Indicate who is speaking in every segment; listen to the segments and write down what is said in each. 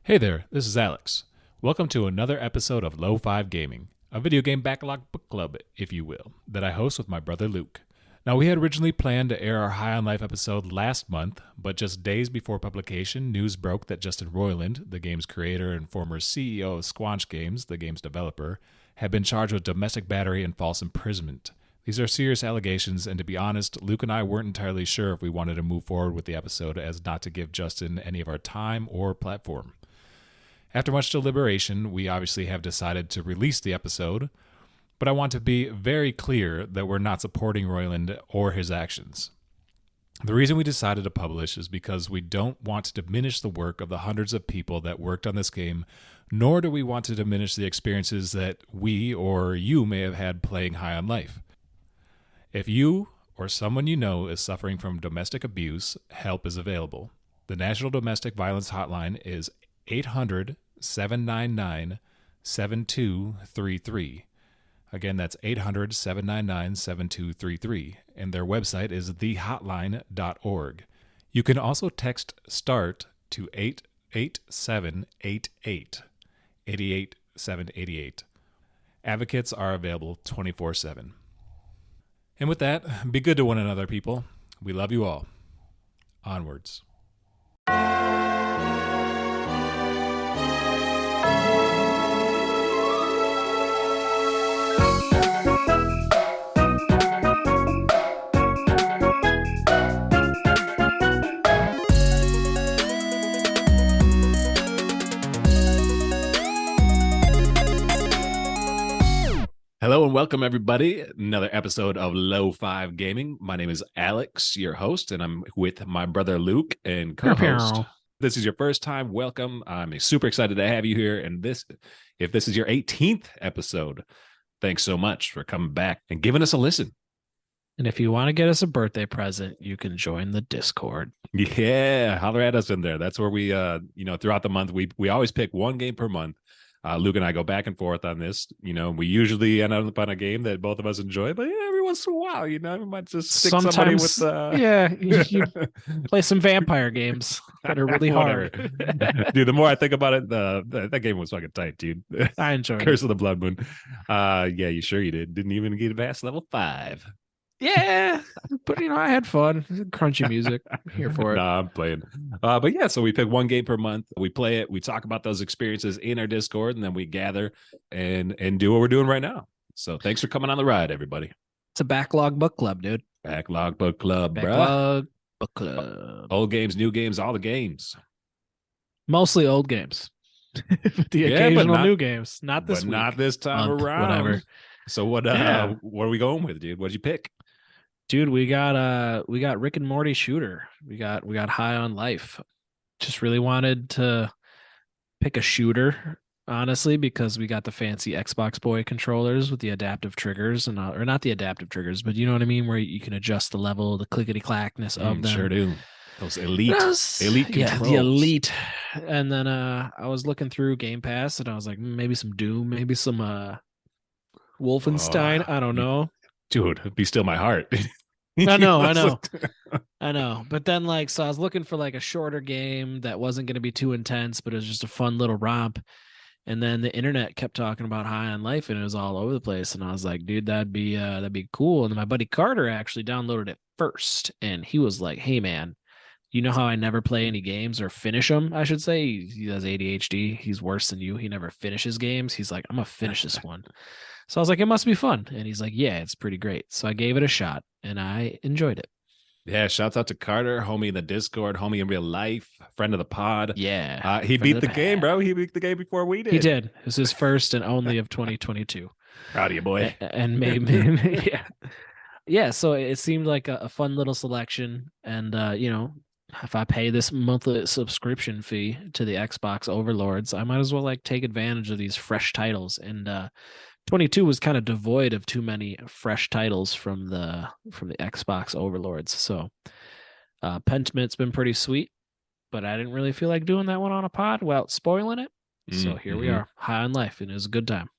Speaker 1: Hey there, this is Alex. Welcome to another episode of Low 5 Gaming, a video game backlog book club, if you will, that I host with my brother Luke. Now, we had originally planned to air our High on Life episode last month, but just days before publication, news broke that Justin Roiland, the game's creator and former CEO of Squanch Games, the game's developer, had been charged with domestic battery and false imprisonment. These are serious allegations, and to be honest, Luke and I weren't entirely sure if we wanted to move forward with the episode as not to give Justin any of our time or platform. After much deliberation, we obviously have decided to release the episode, but I want to be very clear that we're not supporting Roiland or his actions. The reason we decided to publish is because we don't want to diminish the work of the hundreds of people that worked on this game, nor do we want to diminish the experiences that we or you may have had playing High on Life. If you or someone you know is suffering from domestic abuse, help is available. The National Domestic Violence Hotline is 800-799-7233. Again, that's 800-799-7233. And their website is thehotline.org. You can also text START to 88788. 88788. Advocates are available 24/7. And with that, be good to one another, people. We love you all. Onwards. Hello and welcome, everybody. Another episode of Low 5 Gaming. My name is Alex, your host, and I'm with my brother Luke and co-host. This is your first time, welcome. I'm super excited to have you here. And if this is your 18th episode, thanks so much for coming back and giving us a listen.
Speaker 2: And if you want to get us a birthday present, you can join the Discord.
Speaker 1: Yeah, holler at us in there. That's where we, throughout the month, we always pick one game per month. Luke and I go back and forth on this. We usually end up on a game that both of us enjoy, but every once in a while, we might just stick somebody with.
Speaker 2: You play some vampire games that are really hard.
Speaker 1: Dude, the more I think about it, that game was fucking tight, dude.
Speaker 2: I enjoyed
Speaker 1: Curse of the Blood Moon. Yeah, you sure you did. Didn't even get past level 5.
Speaker 2: Yeah, but I had fun. Crunchy music. I'm here for it.
Speaker 1: Nah, I'm playing. But yeah, so we pick one game per month. We play it. We talk about those experiences in our Discord, and then we gather and do what we're doing right now. So thanks for coming on the ride, everybody.
Speaker 2: It's a backlog book club, dude.
Speaker 1: Backlog book club,
Speaker 2: backlog book club.
Speaker 1: Old games, new games, all the games.
Speaker 2: Mostly old games. The occasional new games. Not this week.
Speaker 1: Not this time around. Whatever. So what are we going with, dude? What'd you pick?
Speaker 2: Dude, we got Rick and Morty shooter. We got High on Life. Just really wanted to pick a shooter, honestly, because we got the fancy Xbox Boy controllers with the adaptive triggers or not the adaptive triggers, but you know what I mean, where you can adjust the level, the clickety clackness of them.
Speaker 1: Sure do. Those elite controls.
Speaker 2: Yeah, the elite. And then I was looking through Game Pass and I was like, maybe some Doom, maybe some Wolfenstein. I don't know.
Speaker 1: Dude, be still my heart.
Speaker 2: I know. But then so I was looking for a shorter game that wasn't going to be too intense, but it was just a fun little romp. And then the internet kept talking about High on Life and it was all over the place. And I was like, dude, that'd be cool. And then my buddy Carter actually downloaded it first. And he was like, hey man, you know how I never play any games or finish them, I should say. He has ADHD. He's worse than you. He never finishes games. He's like, I'm going to finish this one. So I was like, it must be fun. And he's like, yeah, it's pretty great. So I gave it a shot and I enjoyed it.
Speaker 1: Yeah, shouts out to Carter, homie in the Discord, homie in real life, friend of the pod.
Speaker 2: Yeah.
Speaker 1: He beat the game, bro. He beat the game before we did.
Speaker 2: He did. It was his first and only of 2022.
Speaker 1: Proud of you, boy.
Speaker 2: And maybe, yeah. Yeah, so it seemed like a fun little selection. And, if I pay this monthly subscription fee to the Xbox overlords, I might as well take advantage of these fresh titles. And 22 was kind of devoid of too many fresh titles from the Xbox overlords. So Pentiment been pretty sweet, but I didn't really feel like doing that one on a pod without spoiling it. So here we are, High on Life, and it was a good time.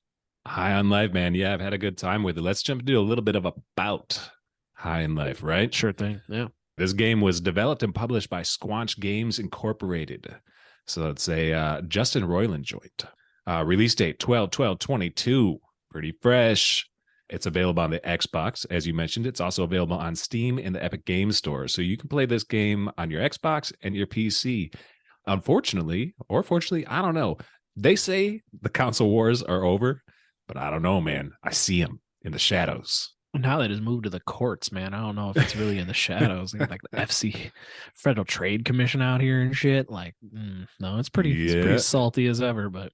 Speaker 1: High on Life, man. Yeah, I've had a good time with it. Let's jump into a little bit of about High on Life, right?
Speaker 2: Sure thing. Yeah.
Speaker 1: This game was developed and published by Squanch Games Incorporated. So it's a Justin Roiland joint. Release date 12/12/22. Pretty fresh. It's available on the Xbox, as you mentioned. It's also available on Steam and the Epic Games Store. So you can play this game on your Xbox and your PC. Unfortunately, or fortunately, I don't know. They say the console wars are over, but I don't know, man. I see them in the shadows.
Speaker 2: Now that it's moved to the courts, man, I don't know if it's really in the shadows. Like the FC, Federal Trade Commission out here and shit. Like, no, it's pretty salty as ever. But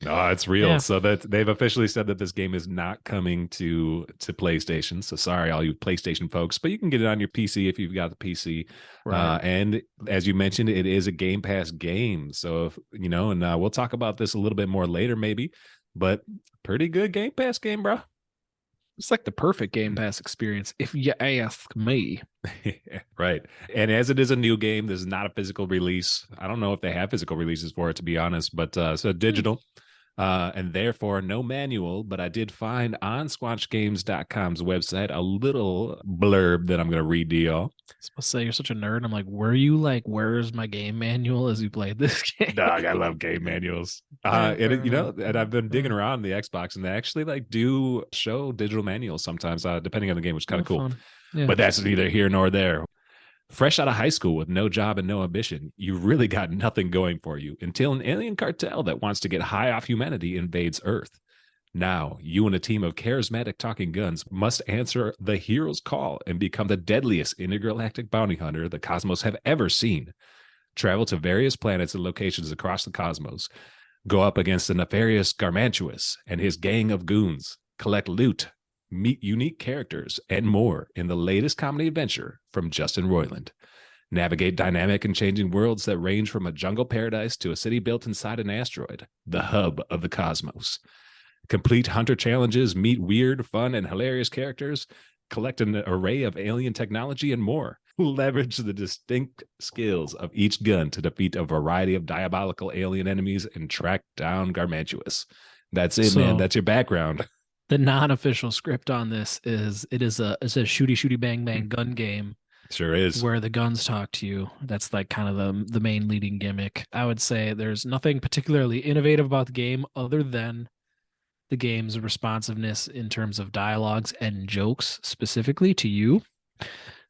Speaker 1: no, it's real.
Speaker 2: Yeah.
Speaker 1: So that they've officially said that this game is not coming to PlayStation. So sorry, all you PlayStation folks, but you can get it on your PC if you've got the PC.
Speaker 2: Right.
Speaker 1: And as you mentioned, it is a Game Pass game. So if, and we'll talk about this a little bit more later, maybe. But pretty good Game Pass game, bro.
Speaker 2: It's like the perfect Game Pass experience, if you ask me.
Speaker 1: Right. And as it is a new game, this is not a physical release. I don't know if they have physical releases for it, to be honest, but so digital. And therefore no manual, but I did find on squanchgames.com's website a little blurb that I'm going to read to y'all.
Speaker 2: I was supposed to say you're such a nerd. I'm like, were you like, where's my game manual as you played this game?
Speaker 1: Dog, I love game manuals. And I've been digging around the Xbox, and they actually like do show digital manuals sometimes, depending on the game, which is kind of cool.
Speaker 2: Yeah.
Speaker 1: But that's neither here nor there. Fresh out of high school with no job and no ambition, you really got nothing going for you until an alien cartel that wants to get high off humanity invades Earth. Now, you and a team of charismatic talking guns must answer the hero's call and become the deadliest intergalactic bounty hunter the cosmos have ever seen. Travel to various planets and locations across the cosmos. Go up against the nefarious Garmantuous and his gang of goons. Collect loot, meet unique characters, and more in the latest comedy adventure from Justin Roiland. Navigate dynamic and changing worlds that range from a jungle paradise to a city built inside an asteroid, the hub of the cosmos. Complete hunter challenges, meet weird, fun, and hilarious characters, collect an array of alien technology, and more. Leverage the distinct skills of each gun to defeat a variety of diabolical alien enemies and track down Garmantuous. That's it, man. That's your background.
Speaker 2: The non-official script on this is it says shooty bang bang gun game.
Speaker 1: Sure is.
Speaker 2: Where the guns talk to you. That's like kind of the main leading gimmick. I would say there's nothing particularly innovative about the game other than the game's responsiveness in terms of dialogues and jokes specifically to you.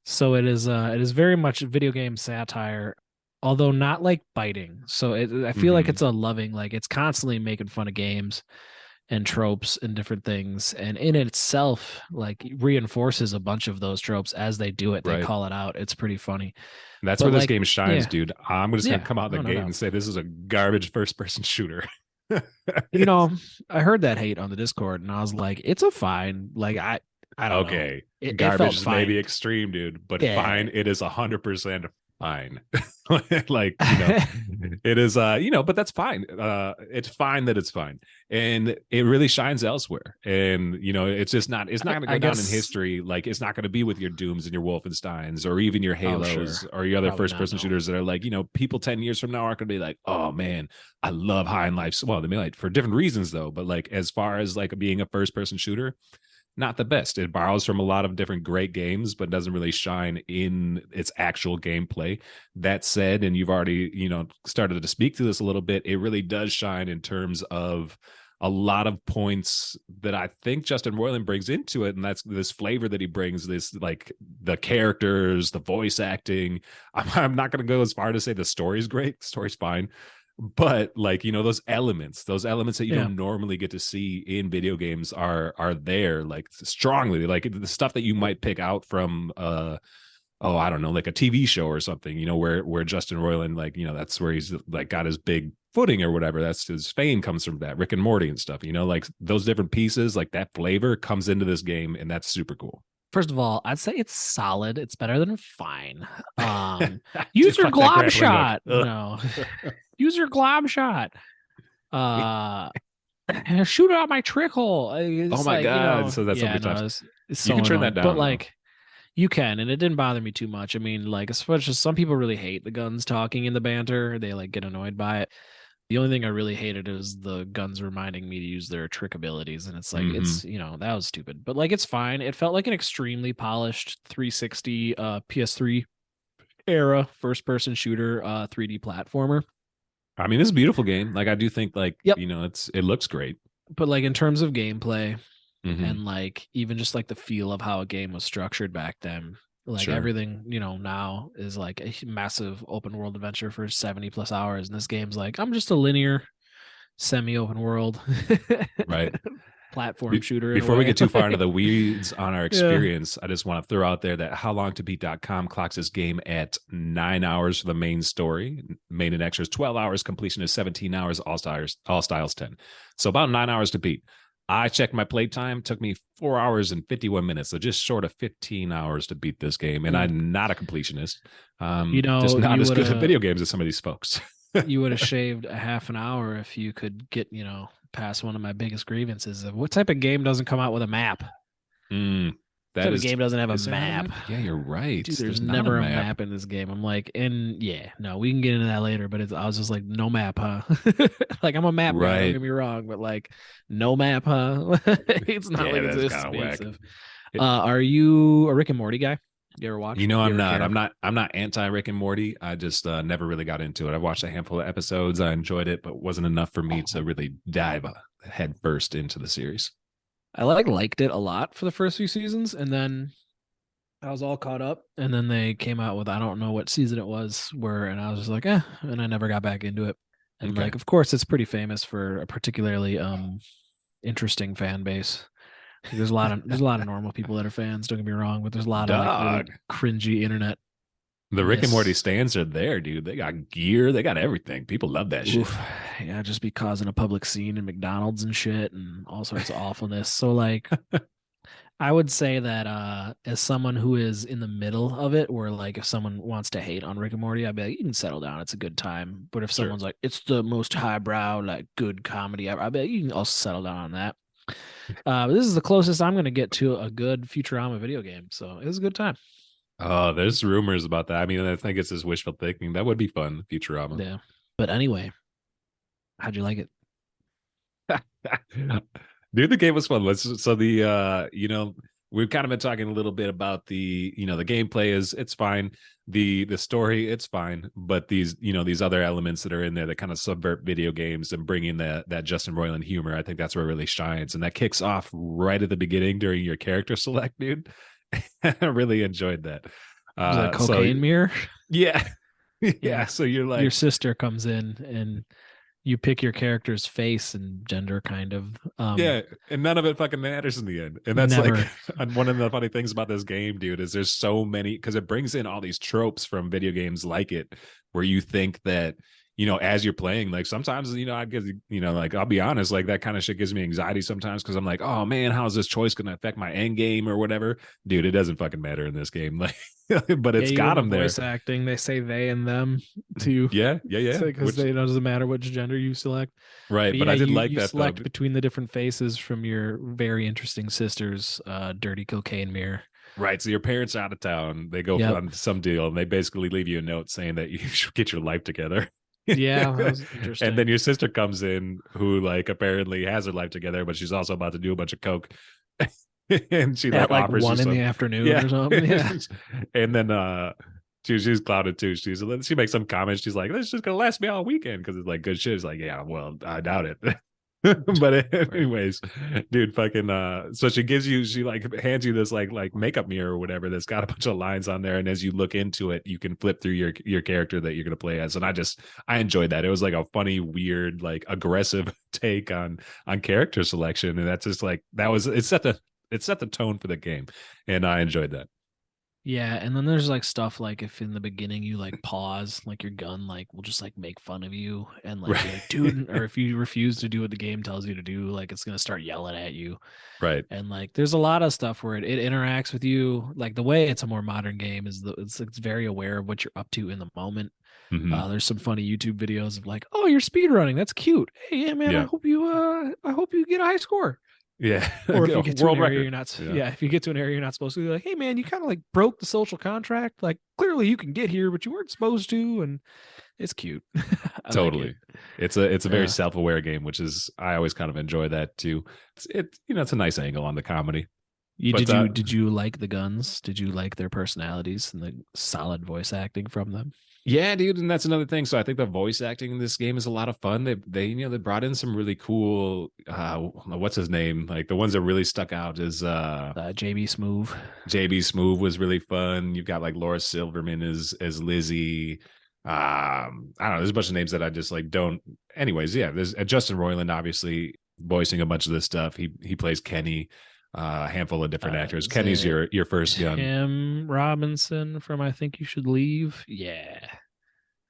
Speaker 2: So it is very much video game satire, although not like biting. So I feel like it's a loving, like it's constantly making fun of games and tropes and different things, and in itself like reinforces a bunch of those tropes as they do it. They call it out. It's pretty funny.
Speaker 1: That's where this game shines, dude. I'm just gonna come out the gate and say this is a garbage first person shooter.
Speaker 2: I heard that hate on the Discord, and I was like, it's a fine. Like I don't know.
Speaker 1: Garbage is maybe extreme, dude, but fine. It is 100% fine. Like, it is, but that's fine. It's fine that it's fine. And it really shines elsewhere. And, it's just not, it's not going to go down in history. Like, it's not going to be with your Dooms and your Wolfensteins or even your Halos or your other first person shooters that are like, people 10 years from now aren't going to be like, oh man, I love High on Life. Well, they may like for different reasons though, but like, as far as like being a first person shooter, not the best. It borrows from a lot of different great games, but doesn't really shine in its actual gameplay. That said, and you've already, started to speak to this a little bit, it really does shine in terms of a lot of points that I think Justin Roiland brings into it. And that's this flavor that he brings, this like the characters, the voice acting. I'm not going to go as far to say the story's great. The story's fine. But like, those elements that you don't normally get to see in video games are there like strongly, like the stuff that you might pick out from I don't know, like a TV show or something, where Justin Roiland, like, that's where he's like got his big footing or whatever. That's his fame comes from that, Rick and Morty and stuff, like those different pieces, like that flavor comes into this game, and that's super cool.
Speaker 2: First of all, I'd say it's solid. It's better than fine. Use your glob shot. No. Use your glob shot. Shoot out my trick hole.
Speaker 1: Oh my god! So that's so many times. You can turn that down.
Speaker 2: But like, you can, and it didn't bother me too much. I mean, like, especially some people really hate the guns talking in the banter. They like get annoyed by it. The only thing I really hated is the guns reminding me to use their trick abilities. And it's like, it's, that was stupid. But like, it's fine. It felt like an extremely polished 360 PS3 era first person shooter 3D platformer.
Speaker 1: I mean, it's a beautiful game. Like I do think like,
Speaker 2: Yep.
Speaker 1: it looks great.
Speaker 2: But like in terms of gameplay
Speaker 1: Hmm.
Speaker 2: and like even just like the feel of how a game was structured back then, like
Speaker 1: Sure.
Speaker 2: everything, now is like a massive open world adventure for 70 plus hours. And this game's like, I'm just a linear semi open world
Speaker 1: Right.
Speaker 2: platform shooter in a
Speaker 1: Before we
Speaker 2: way.
Speaker 1: get too far into the weeds on our
Speaker 2: Yeah.
Speaker 1: experience, I just want to throw out there that howlongtobeat.com clocks this game at 9 hours for the main story. Main and extras 12 hours, completion is 17 hours, all styles 10. So about 9 hours to beat. I checked my playtime, took me 4 hours and 51 minutes, so just short of 15 hours to beat this game. And
Speaker 2: Mm.
Speaker 1: I'm not a completionist. Just not
Speaker 2: You
Speaker 1: as
Speaker 2: would
Speaker 1: good at
Speaker 2: have
Speaker 1: video games as some of these folks.
Speaker 2: you would have shaved a half an hour if you could get, past one of my biggest grievances of what type of game doesn't come out with a map?
Speaker 1: Mm,
Speaker 2: What
Speaker 1: that
Speaker 2: type of
Speaker 1: is,
Speaker 2: game doesn't have a
Speaker 1: is there not a
Speaker 2: map?
Speaker 1: map? Yeah, you're right.
Speaker 2: Dude, there's
Speaker 1: There's not a
Speaker 2: never a
Speaker 1: map.
Speaker 2: map in this game. I'm like, and yeah, no, we can get into that later, but I was just like, no map, huh? Like, I'm a map guy, don't
Speaker 1: Right.
Speaker 2: get me wrong, but like, no map, huh? It's not
Speaker 1: Yeah,
Speaker 2: like it's
Speaker 1: that's
Speaker 2: this
Speaker 1: kind of whack.
Speaker 2: expensive. Are you a Rick and Morty guy? You ever watch? You
Speaker 1: I'm
Speaker 2: ever
Speaker 1: not.
Speaker 2: care?
Speaker 1: I'm not anti Rick and Morty. I just never really got into it. I watched a handful of episodes. I enjoyed it, but wasn't enough for me to really dive head first into the series.
Speaker 2: I liked it a lot for the first few seasons, and then I was all caught up, and then they came out with I don't know what season it was and I was just like, and I never got back into it. And
Speaker 1: Okay.
Speaker 2: like, of course, it's pretty famous for a particularly interesting fan base. Like, there's a lot of normal people that are fans. Don't get me wrong, but there's a lot of like really
Speaker 1: Dog.
Speaker 2: cringy internet
Speaker 1: The Rick and Morty
Speaker 2: miss.
Speaker 1: stands are there, dude. They got gear. They got everything. People love that shit.
Speaker 2: Oof, yeah, just be causing a public scene in McDonald's and shit and all sorts of awfulness. So like, I would say that as someone who is in the middle of it, where like if someone wants to hate on Rick and Morty, I'd be like, you can settle down, it's a good time. But if
Speaker 1: Sure.
Speaker 2: someone's like, it's the most highbrow, like good comedy ever, I'd be like, you can also settle down on that. But this is the closest I'm gonna get to a good Futurama video game. So it was a good time.
Speaker 1: Oh, there's rumors about that. I mean, I think it's just wishful thinking. That would be fun, Futurama.
Speaker 2: Yeah. But anyway, how'd you like it?
Speaker 1: Dude, the game was fun. So the we've kind of been talking a little bit about the gameplay it's fine. The story, it's fine, but these other elements that are in there that kind of subvert video games and bring in that Justin Roiland humor, I think that's where it really shines. And that kicks off right at the beginning during your character select, dude. I really enjoyed that.
Speaker 2: Was it a
Speaker 1: So
Speaker 2: cocaine mirror?
Speaker 1: yeah. Yeah.
Speaker 2: Yeah.
Speaker 1: So you're
Speaker 2: Your
Speaker 1: like,
Speaker 2: sister comes in and you pick your character's face and gender kind of.
Speaker 1: yeah, and none of it fucking matters in the end. And that's like
Speaker 2: Never.
Speaker 1: one of the funny things about this game, dude, is there's so many because it brings in all these tropes from video games like it, where you think that, as you're playing, like sometimes, I get, like I'll be honest, like that kind of shit gives me anxiety sometimes because I'm like, oh man, how is this choice going to affect my end game or whatever? Dude, it doesn't fucking matter in this game. Like, but
Speaker 2: Yeah,
Speaker 1: it's
Speaker 2: even
Speaker 1: got
Speaker 2: the
Speaker 1: them there.
Speaker 2: voice acting, they say they and them too.
Speaker 1: Yeah, yeah, yeah.
Speaker 2: Because
Speaker 1: Which
Speaker 2: they doesn't matter which gender you select.
Speaker 1: right,
Speaker 2: But
Speaker 1: but
Speaker 2: yeah,
Speaker 1: I did
Speaker 2: you
Speaker 1: like
Speaker 2: you
Speaker 1: that though.
Speaker 2: select between the different faces from your very interesting sister's dirty cocaine mirror.
Speaker 1: Right. So your parents are out of town. They go
Speaker 2: Yep.
Speaker 1: on some deal and they basically leave you a note saying that you should get your life together.
Speaker 2: Yeah, that was
Speaker 1: And then
Speaker 2: interesting.
Speaker 1: your sister comes in who like apparently has her life together, but she's also about to do a bunch of coke. And she
Speaker 2: At
Speaker 1: like
Speaker 2: like
Speaker 1: offers you
Speaker 2: 1 in the
Speaker 1: some.
Speaker 2: afternoon
Speaker 1: Yeah.
Speaker 2: or something. Yeah.
Speaker 1: And then she's clouded too. She makes some comments. She's like, "This is just gonna last me all weekend because it's like good shit." It's like, yeah, well, I doubt it. But anyways, dude, fucking so she like hands you this like makeup mirror or whatever that's got a bunch of lines on there, and as you look into it you can flip through your character that you're going to play as. And I enjoyed that. It was like a funny, weird, like aggressive take on character selection, and that's just like it set the tone for the game, and I enjoyed that.
Speaker 2: Yeah, and then there's like stuff like if in the beginning you like pause, like your gun like will just like make fun of you and like be like,
Speaker 1: Right.
Speaker 2: dude, or if you refuse to do what the game tells you to do, like it's gonna start yelling at you.
Speaker 1: Right.
Speaker 2: And like there's a lot of stuff where it interacts with you. Like the way it's a more modern game is it's very aware of what you're up to in the moment.
Speaker 1: Mm-hmm.
Speaker 2: There's some funny YouTube videos of like, oh, you're speed running, that's cute. Hey, yeah, man,
Speaker 1: Yeah.
Speaker 2: I hope you get a high score.
Speaker 1: Yeah.
Speaker 2: Or if you get to an
Speaker 1: World
Speaker 2: area
Speaker 1: record.
Speaker 2: you're not,
Speaker 1: Yeah.
Speaker 2: yeah, if you get to an area you're not supposed to, be like, hey man, you kind of like broke the social contract. Like clearly you can get here, but you weren't supposed to, and it's cute. I like it.
Speaker 1: Totally. It's a very
Speaker 2: Yeah,
Speaker 1: self-aware game, which is I always kind of enjoy that too. It's a nice angle on the comedy.
Speaker 2: You
Speaker 1: But
Speaker 2: did you like the guns? Did you like their personalities and the solid voice acting from them?
Speaker 1: yeah, dude, and that's another thing. So I think the voice acting in this game is a lot of fun. They they brought in some really cool what's his name? Like the ones that really stuck out is
Speaker 2: JB Smoove.
Speaker 1: JB Smoove was really fun. You've got like Laura Silverman as Lizzie. I don't know. There's a bunch of names that I just like don't. Anyways, yeah. There's Justin Roiland obviously voicing a bunch of this stuff. He plays Kenny. A handful of different actors.
Speaker 2: Is
Speaker 1: Kenny's
Speaker 2: it
Speaker 1: your first gun.
Speaker 2: Tim Robinson from I Think You Should Leave? Yeah.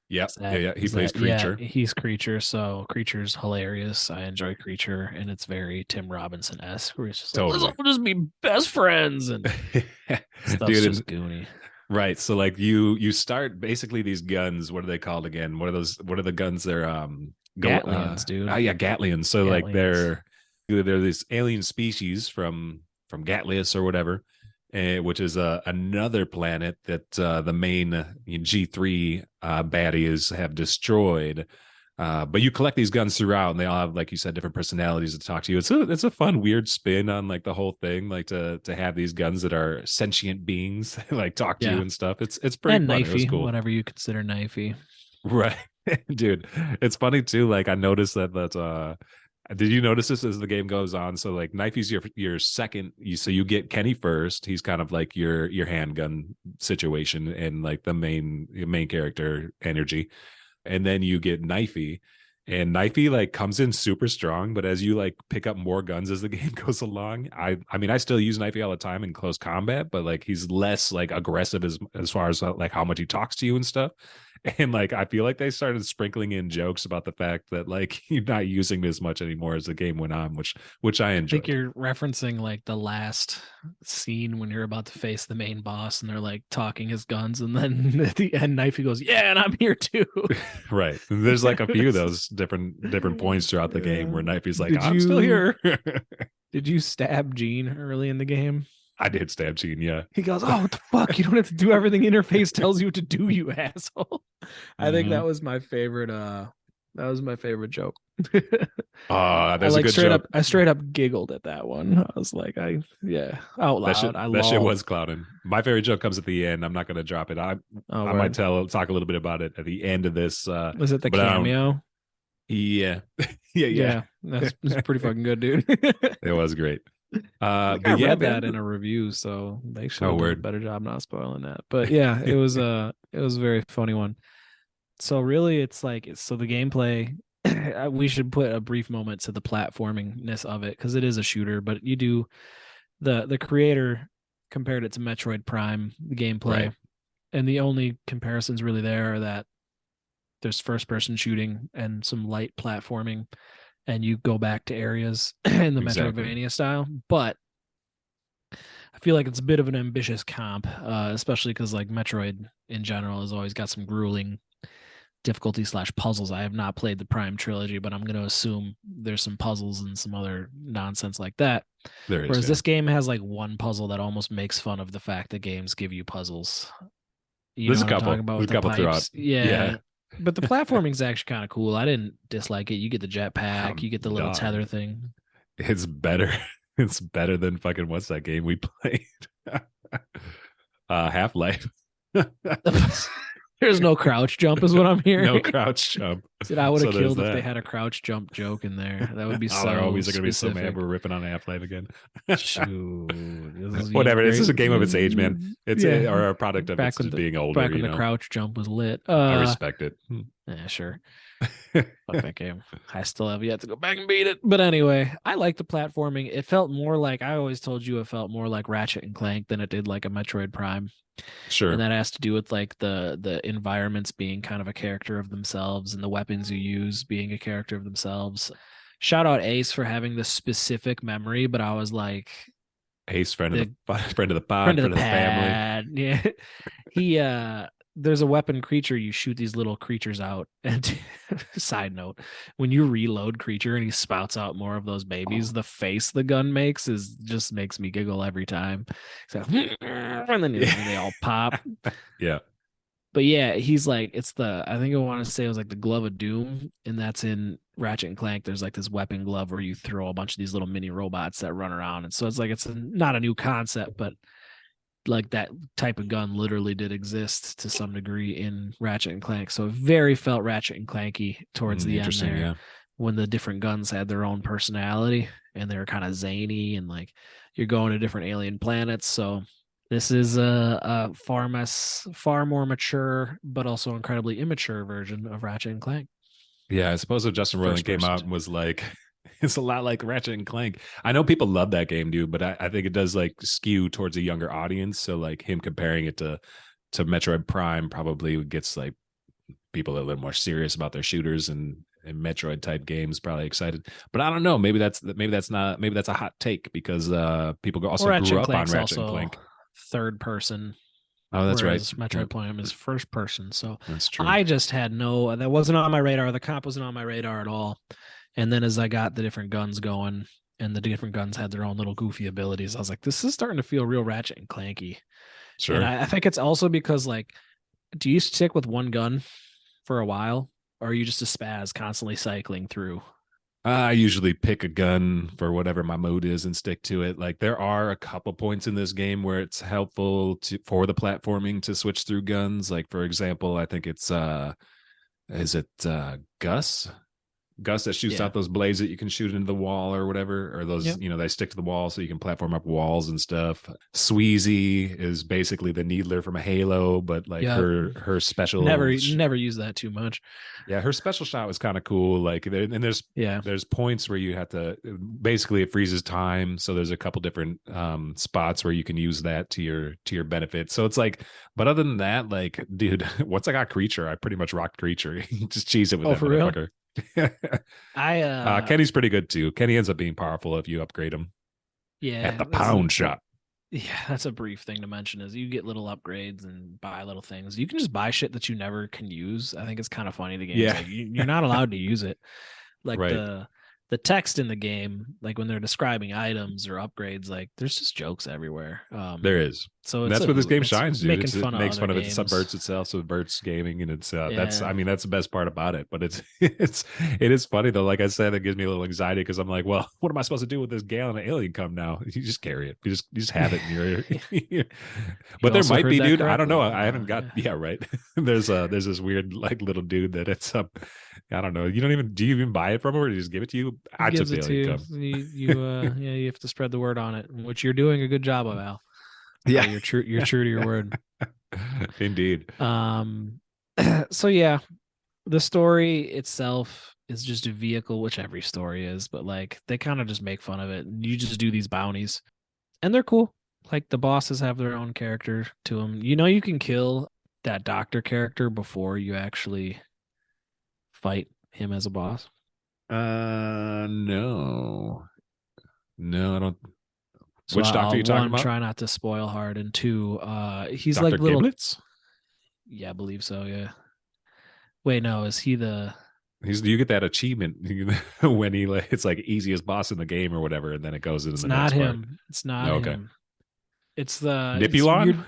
Speaker 1: Yep. Yeah. He
Speaker 2: Is
Speaker 1: plays
Speaker 2: that yeah,
Speaker 1: Creature.
Speaker 2: he's Creature, so Creature's hilarious. I enjoy Creature, and it's very Tim Robinson-esque, where it's just like, let's
Speaker 1: Totally.
Speaker 2: all just be best friends, and stuff's
Speaker 1: Dude,
Speaker 2: just goony.
Speaker 1: right. So like you start basically these guns. What are they called again? What are those? What are the guns? They're
Speaker 2: Gatlians, dude.
Speaker 1: Oh yeah, Gatlians. So like
Speaker 2: Gatlians.
Speaker 1: they're this alien species from Gatlius or whatever, which is another planet that the main G3 baddies have destroyed. But you collect these guns throughout, and they all have, like you said, different personalities to talk to you. It's a fun, weird spin on like the whole thing, like to have these guns that are sentient beings like talk to you
Speaker 2: Yeah.
Speaker 1: and stuff. It's pretty
Speaker 2: And
Speaker 1: fun. It was
Speaker 2: knifey,
Speaker 1: cool,
Speaker 2: whatever you consider knifey.
Speaker 1: right, dude? It's funny too. Like I noticed that did you notice this as the game goes on? So like Knifey's your second. So you get Kenny first. He's kind of like your handgun situation and like the main character energy, and then you get Knifey, and Knifey like comes in super strong. But as you like pick up more guns as the game goes along, I mean I still use Knifey all the time in close combat, but like he's less like aggressive as far as like how much he talks to you and stuff. And like I feel like they started sprinkling in jokes about the fact that like you're not using me as much anymore as the game went on, which I
Speaker 2: I think
Speaker 1: enjoyed.
Speaker 2: you're referencing like the last scene when you're about to face the main boss and they're like talking his guns, and then at the end, Knifey goes, "Yeah, and I'm here too."
Speaker 1: Right. There's like a few of those different points throughout the game where Knifey's like,
Speaker 2: Did
Speaker 1: I'm still
Speaker 2: you
Speaker 1: here.
Speaker 2: did you stab Gene early in the game?
Speaker 1: I did stab Gene, yeah.
Speaker 2: He goes, "Oh, what the fuck? You don't have to do everything interface tells you what to do, you asshole." I think that was my favorite. That was my favorite joke.
Speaker 1: That's a good joke.
Speaker 2: I straight up giggled at that one. I was like, out loud.
Speaker 1: That shit was clouding. My favorite joke comes at the end. I'm not going to drop it. I might talk a little bit about it at the end of this.
Speaker 2: Was it the cameo?
Speaker 1: Yeah. yeah.
Speaker 2: That's pretty fucking good, dude.
Speaker 1: It was great.
Speaker 2: I read that in a review, so they should have done a better job not spoiling that. But yeah, it was a very funny one. So really, it's like so the gameplay. We should put a brief moment to the platformingness of it because it is a shooter, but you do the creator compared it to Metroid Prime, the gameplay,
Speaker 1: right.
Speaker 2: And the only comparisons really there are that there's first person shooting and some light platforming, and you go back to areas in the Metroidvania style. But I feel like it's a bit of an ambitious comp, especially because like Metroid in general has always got some grueling difficulty / puzzles. I have not played the Prime trilogy, but I'm going to assume there's some puzzles and some other nonsense like that. Whereas this game has like one puzzle that almost makes fun of the fact that games give you puzzles.
Speaker 1: There's a couple. There's a couple throughout.
Speaker 2: Yeah. But the platforming is actually kind of cool. I didn't dislike it. You get the jetpack, you get the little tether thing.
Speaker 1: It's better. It's better than fucking what's that game we played? Half-Life.
Speaker 2: There's no crouch jump, is what I'm hearing.
Speaker 1: No crouch jump.
Speaker 2: Dude, I would have killed if they had a crouch jump joke in there. That would be so.
Speaker 1: They're always going to be so mad we're ripping on Half-Life again. Whatever. This is a game of its age, man. It's or a product of its being older.
Speaker 2: Back when the crouch jump was lit.
Speaker 1: I respect it.
Speaker 2: Yeah, sure. Fuck that game. I still have yet to go back and beat it. But anyway, I like the platforming. It felt more like, I always told you, it felt more like Ratchet and Clank than it did like a Metroid Prime.
Speaker 1: Sure.
Speaker 2: And that has to do with like the environments being kind of a character of themselves and the weapons you use being a character of themselves. Shout out Ace for having this specific memory, but I was like,
Speaker 1: Ace, friend of the pod, friend of the family.
Speaker 2: Yeah. He there's a weapon creature, you shoot these little creatures out. And side note, when you reload creature and he spouts out more of those babies, the face the gun makes just makes me giggle every time. So and then they all pop.
Speaker 1: Yeah.
Speaker 2: But yeah, he's like, it's the, I think I want to say it was like the Glove of Doom, and that's in Ratchet and Clank. There's like this weapon glove where you throw a bunch of these little mini robots that run around. And so it's like, not a new concept, but like that type of gun literally did exist to some degree in Ratchet and Clank. So it very felt Ratchet and Clanky towards the end there,
Speaker 1: Yeah.
Speaker 2: when the different guns had their own personality and they were kind of zany, and like you're going to different alien planets. So this is a far more mature, but also incredibly immature version of Ratchet and Clank.
Speaker 1: Yeah, I suppose if Justin Roiland
Speaker 2: First
Speaker 1: came
Speaker 2: person.
Speaker 1: out and was like, it's a lot like Ratchet and Clank. I know people love that game, dude, but I think it does like skew towards a younger audience. So like him comparing it to Metroid Prime probably gets like people a little more serious about their shooters and Metroid type games probably excited. But I don't know. Maybe that's a hot take because people also
Speaker 2: Ratchet
Speaker 1: grew
Speaker 2: and
Speaker 1: up on
Speaker 2: Clank's
Speaker 1: Ratchet and
Speaker 2: also
Speaker 1: Clank.
Speaker 2: third person,
Speaker 1: Oh, that's right.
Speaker 2: whereas Metroid Prime is first person. So
Speaker 1: That's true.
Speaker 2: I just had that wasn't on my radar. The comp wasn't on my radar at all. And then as I got the different guns going, and the different guns had their own little goofy abilities, I was like, this is starting to feel real Ratchet and Clanky.
Speaker 1: Sure.
Speaker 2: And I think it's also because, like, do you stick with one gun for a while, or are you just a spaz constantly cycling through?
Speaker 1: I usually pick a gun for whatever my mode is and stick to it. Like there are a couple points in this game where it's helpful for the platforming to switch through guns. Like for example, I think it's is it Gus? Gus that shoots
Speaker 2: Yeah.
Speaker 1: out those blades that you can shoot into the wall or whatever, or those,
Speaker 2: Yep.
Speaker 1: they stick to the wall so you can platform up walls and stuff. Sweezy is basically the Needler from a Halo, but like
Speaker 2: Yep.
Speaker 1: her special
Speaker 2: never use that too much.
Speaker 1: Yeah, her special shot was kind of cool. Like, and there's points where you have to basically it freezes time. So there's a couple different spots where you can use that to your benefit. So it's like, but other than that, like, dude, once I got Creature, I pretty much rocked Creature. Just cheese it with that
Speaker 2: for real?
Speaker 1: motherfucker.
Speaker 2: I
Speaker 1: Kenny's pretty good too. Kenny ends up being powerful if you upgrade him.
Speaker 2: Yeah,
Speaker 1: At the pound shop.
Speaker 2: Yeah, that's a brief thing to mention is you get little upgrades and buy little things. You can just buy shit that you never can use. I think it's kind of funny. The game's like you're not allowed to use it. Like
Speaker 1: right.
Speaker 2: the text in the game, like when they're describing items or upgrades, like there's just jokes everywhere.
Speaker 1: There is.
Speaker 2: So
Speaker 1: that's where this game shines, dude.
Speaker 2: Making fun
Speaker 1: it makes fun of it,
Speaker 2: games.
Speaker 1: subverts itself, subverts gaming, and it's that's the best part about it. But it is funny though. Like I said, it gives me a little anxiety because I'm like, well, what am I supposed to do with this gallon of alien cum now? You just carry it. You just have it in your. But there might be, dude. I don't know. I haven't got. Yeah, right. there's this weird like little dude that it's up. I don't know. Do you even buy it from him, or do you just give it to you? I took the alien cum.
Speaker 2: You have to spread the word on it, which you're doing a good job of, Al.
Speaker 1: Yeah,
Speaker 2: you're true to your word.
Speaker 1: Indeed.
Speaker 2: So yeah, the story itself is just a vehicle, which every story is, but like they kind of just make fun of it. You just do these bounties and they're cool. Like the bosses have their own character to them. You can kill that doctor character before you actually fight him as a boss.
Speaker 1: No, I don't.
Speaker 2: So
Speaker 1: Which doctor are you talking about?
Speaker 2: Try not to spoil hard, and two, he's
Speaker 1: Dr.
Speaker 2: like little.
Speaker 1: Giblets?
Speaker 2: Yeah, I believe so. Yeah. Wait, no, is he the?
Speaker 1: You get that achievement when he like it's like easiest boss in the game or whatever, and then it goes into the next part.
Speaker 2: It's not him. It's the
Speaker 1: Nipulon.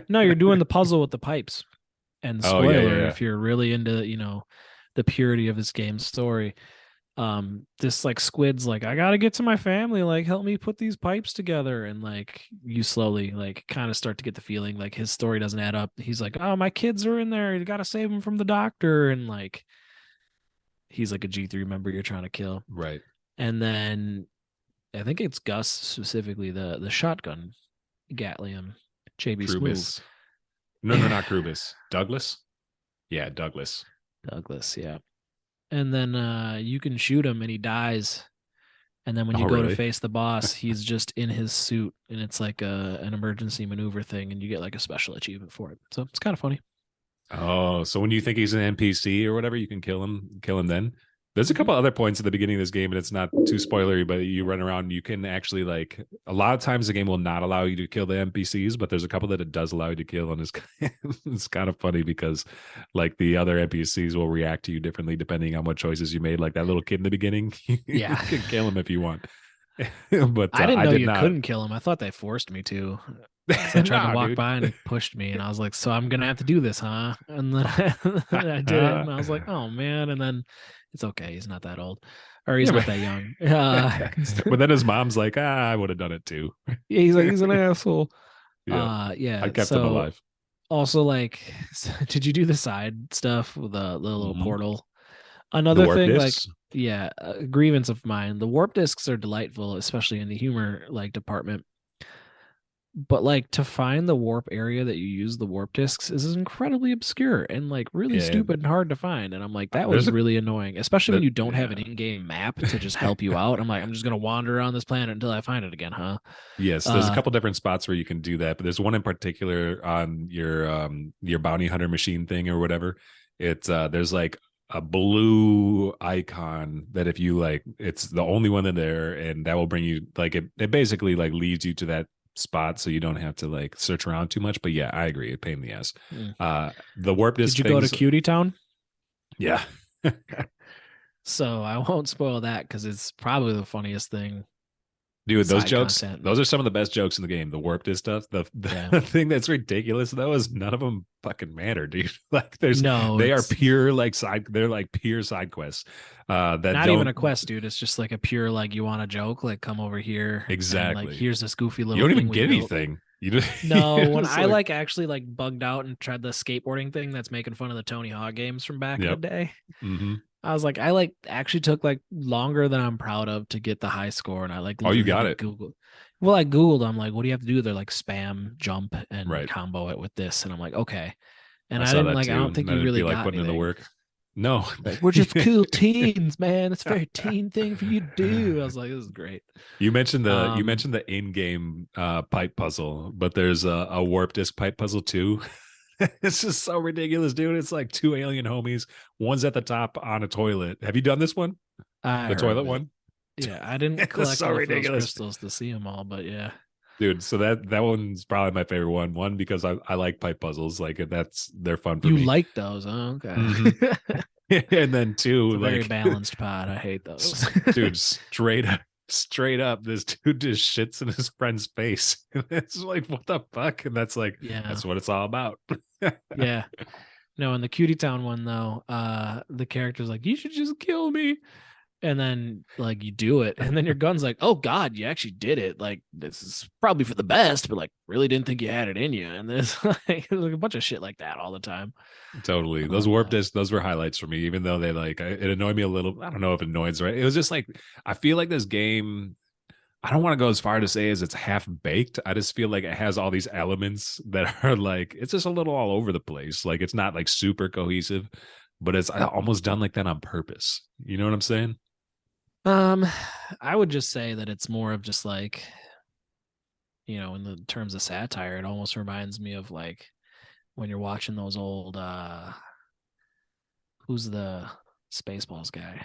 Speaker 2: No, you're doing the puzzle with the pipes. And spoiler,
Speaker 1: yeah.
Speaker 2: if you're really into the purity of this game's story, this like squid's like, I gotta get to my family, like help me put these pipes together, and like you slowly like kind of start to get the feeling like his story doesn't add up. He's like, oh, my kids are in there, you gotta save them from the doctor, and like he's like a G3 member you're trying to kill,
Speaker 1: right?
Speaker 2: And then I think it's Gus specifically, the shotgun Gatlium, JB Smooth.
Speaker 1: No, not Krubis. Douglas. Yeah, Douglas,
Speaker 2: yeah. And then you can shoot him and he dies. And then when you go to face the boss, he's just in his suit, and it's like an emergency maneuver thing, and you get like a special achievement for it. So it's kind of funny.
Speaker 1: Oh, so when you think he's an NPC or whatever, you can kill him then? There's a couple other points at the beginning of this game, and it's not too spoilery, but you run around and you can actually like a lot of times the game will not allow you to kill the NPCs, but there's a couple that it does allow you to kill, and it's kind of funny because like the other NPCs will react to you differently depending on what choices you made. Like that little kid in the beginning,
Speaker 2: yeah,
Speaker 1: you can kill him if you want. But
Speaker 2: I didn't know you couldn't kill him. I thought they forced me to. because I tried to
Speaker 1: Nah,
Speaker 2: walk
Speaker 1: dude.
Speaker 2: by and he pushed me, and I was like, "So I'm gonna have to do this, huh?" And then I did it, and I was like, "Oh man!" And then it's okay. He's not that old, or he's
Speaker 1: Yeah,
Speaker 2: not that young.
Speaker 1: but then his mom's like, I would have done it too.
Speaker 2: Yeah, he's like he's an asshole.
Speaker 1: Yeah, I
Speaker 2: Yeah.
Speaker 1: kept him
Speaker 2: So
Speaker 1: alive.
Speaker 2: also like, did you do the side stuff with the little
Speaker 1: Hmm.
Speaker 2: portal?
Speaker 1: The
Speaker 2: Another
Speaker 1: warp
Speaker 2: thing, like,
Speaker 1: discs.
Speaker 2: yeah, a grievance of mine. The warp discs are delightful, especially in the humor like department. But like to find the warp area that you use the warp discs is incredibly obscure and like really
Speaker 1: Yeah,
Speaker 2: stupid and hard to find. And I'm like, that was
Speaker 1: there's a
Speaker 2: really annoying, especially when you don't have an
Speaker 1: yeah.
Speaker 2: in-game map to just help you out. I'm like, I'm just gonna wander around this planet until I find it again, huh?
Speaker 1: Yes, there's a
Speaker 2: Uh,
Speaker 1: couple different spots where you can do that, but there's one in particular on your bounty hunter machine thing or whatever. It's there's like a blue icon that if you like, it's the only one in there, and that will bring you like it basically like leads you to that spot, so you don't have to like search around too much. But yeah, I agree, a pain in the ass.
Speaker 2: mm.
Speaker 1: The warp
Speaker 2: Did
Speaker 1: disk
Speaker 2: you go to
Speaker 1: things,
Speaker 2: Cutie Town?
Speaker 1: yeah.
Speaker 2: So I won't spoil that because it's probably the funniest thing.
Speaker 1: Dude, those
Speaker 2: Side
Speaker 1: jokes,
Speaker 2: content.
Speaker 1: those are some of the best jokes in the game. The warp disc stuff.
Speaker 2: Yeah.
Speaker 1: The thing that's ridiculous though is none of them fucking matter, dude. Like
Speaker 2: No,
Speaker 1: they are
Speaker 2: it's
Speaker 1: pure like they're like pure side quests. That
Speaker 2: not even
Speaker 1: don't
Speaker 2: a quest, dude. It's just like a pure like you want a joke, like come over here and like
Speaker 1: exactly.
Speaker 2: here's this goofy
Speaker 1: You
Speaker 2: little
Speaker 1: don't
Speaker 2: thing
Speaker 1: even
Speaker 2: we
Speaker 1: get
Speaker 2: built.
Speaker 1: anything. You just,
Speaker 2: No, when
Speaker 1: it's
Speaker 2: I
Speaker 1: like,
Speaker 2: like actually like bugged out and tried the skateboarding thing that's making fun of the Tony Hawk games from back in the
Speaker 1: yep.
Speaker 2: day.
Speaker 1: Mm-hmm.
Speaker 2: I was like, I like actually took like longer than I'm proud of to get the high score, and I like
Speaker 1: Oh, you
Speaker 2: literally had
Speaker 1: got
Speaker 2: to
Speaker 1: it.
Speaker 2: Google. Well, I Googled. I'm like, what do you have to do? They're like spam, jump, and
Speaker 1: Right.
Speaker 2: combo it with this, and I'm like, okay. And
Speaker 1: I
Speaker 2: I
Speaker 1: saw
Speaker 2: didn't
Speaker 1: that
Speaker 2: like. I
Speaker 1: too.
Speaker 2: don't
Speaker 1: And
Speaker 2: think
Speaker 1: I
Speaker 2: you
Speaker 1: didn't
Speaker 2: really
Speaker 1: feel like
Speaker 2: got
Speaker 1: putting in the
Speaker 2: anything.
Speaker 1: work. No.
Speaker 2: Like we're just cool teens, man. It's a very teen thing for you to do. I was like, this is great.
Speaker 1: You
Speaker 2: Um,
Speaker 1: mentioned the in-game pipe puzzle, but there's a warp disk pipe puzzle too. It's just so ridiculous, dude. It's like two alien homies. One's at the top on a toilet. Have you done this one?
Speaker 2: I
Speaker 1: The
Speaker 2: heard
Speaker 1: toilet
Speaker 2: of it.
Speaker 1: one?
Speaker 2: Yeah, I didn't
Speaker 1: It's
Speaker 2: collect
Speaker 1: so
Speaker 2: enough of those
Speaker 1: ridiculous.
Speaker 2: crystals to see them all, but yeah,
Speaker 1: Dude, so that one's probably my favorite one. One because I like pipe puzzles. Like they're fun for
Speaker 2: you
Speaker 1: me.
Speaker 2: like those, huh? Okay.
Speaker 1: Hmm. And then
Speaker 2: It's
Speaker 1: two,
Speaker 2: a very
Speaker 1: like
Speaker 2: balanced pod. I hate those.
Speaker 1: dude, straight up, this dude just shits in his friend's face. And it's like, what the fuck? And that's like,
Speaker 2: Yeah,
Speaker 1: that's what it's all about.
Speaker 2: yeah. No, in the Cutie Town one though, the character's like, "You should just kill me," and then like you do it, and then your gun's like, "Oh God, you actually did it! Like this is probably for the best, but like really didn't think you had it in you." And there's like a bunch of shit like that all the time.
Speaker 1: Totally. Those warp discs, those were highlights for me, even though they like, it annoyed me a little. I don't know if it annoys, right? It was just like, I feel like this game, I don't want to go as far to say as it's half baked. I just feel like it has all these elements that are like, it's just a little all over the place. Like it's not like super cohesive, but it's almost done like that on purpose. You know what I'm saying?
Speaker 2: Um, I would just say that it's more of just like, in the terms of satire, it almost reminds me of like when you're watching those old who's the Spaceballs guy?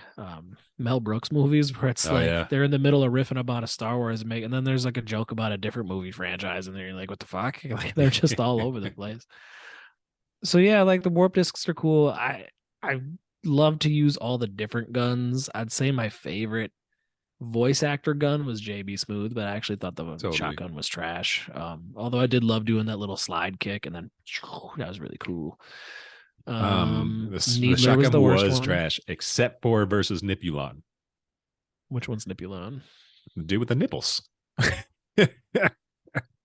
Speaker 2: Mel Brooks movies where it's
Speaker 1: Oh
Speaker 2: like
Speaker 1: yeah.
Speaker 2: they're in the middle of riffing about a Star Wars and then there's like a joke about a different movie franchise and they're like, what the fuck? Like they're just all over the place. So yeah, like the warp discs are cool. I love to use all the different guns. I'd say my favorite voice actor gun was JB Smooth, but I actually thought the
Speaker 1: Totally.
Speaker 2: shotgun was trash. Although I did love doing that little slide kick and then that was really cool.
Speaker 1: The
Speaker 2: Needler was
Speaker 1: shotgun
Speaker 2: the worst
Speaker 1: was
Speaker 2: one.
Speaker 1: trash, except for versus Nipulon,
Speaker 2: Which one's Nipulon?
Speaker 1: the dude with the nipples.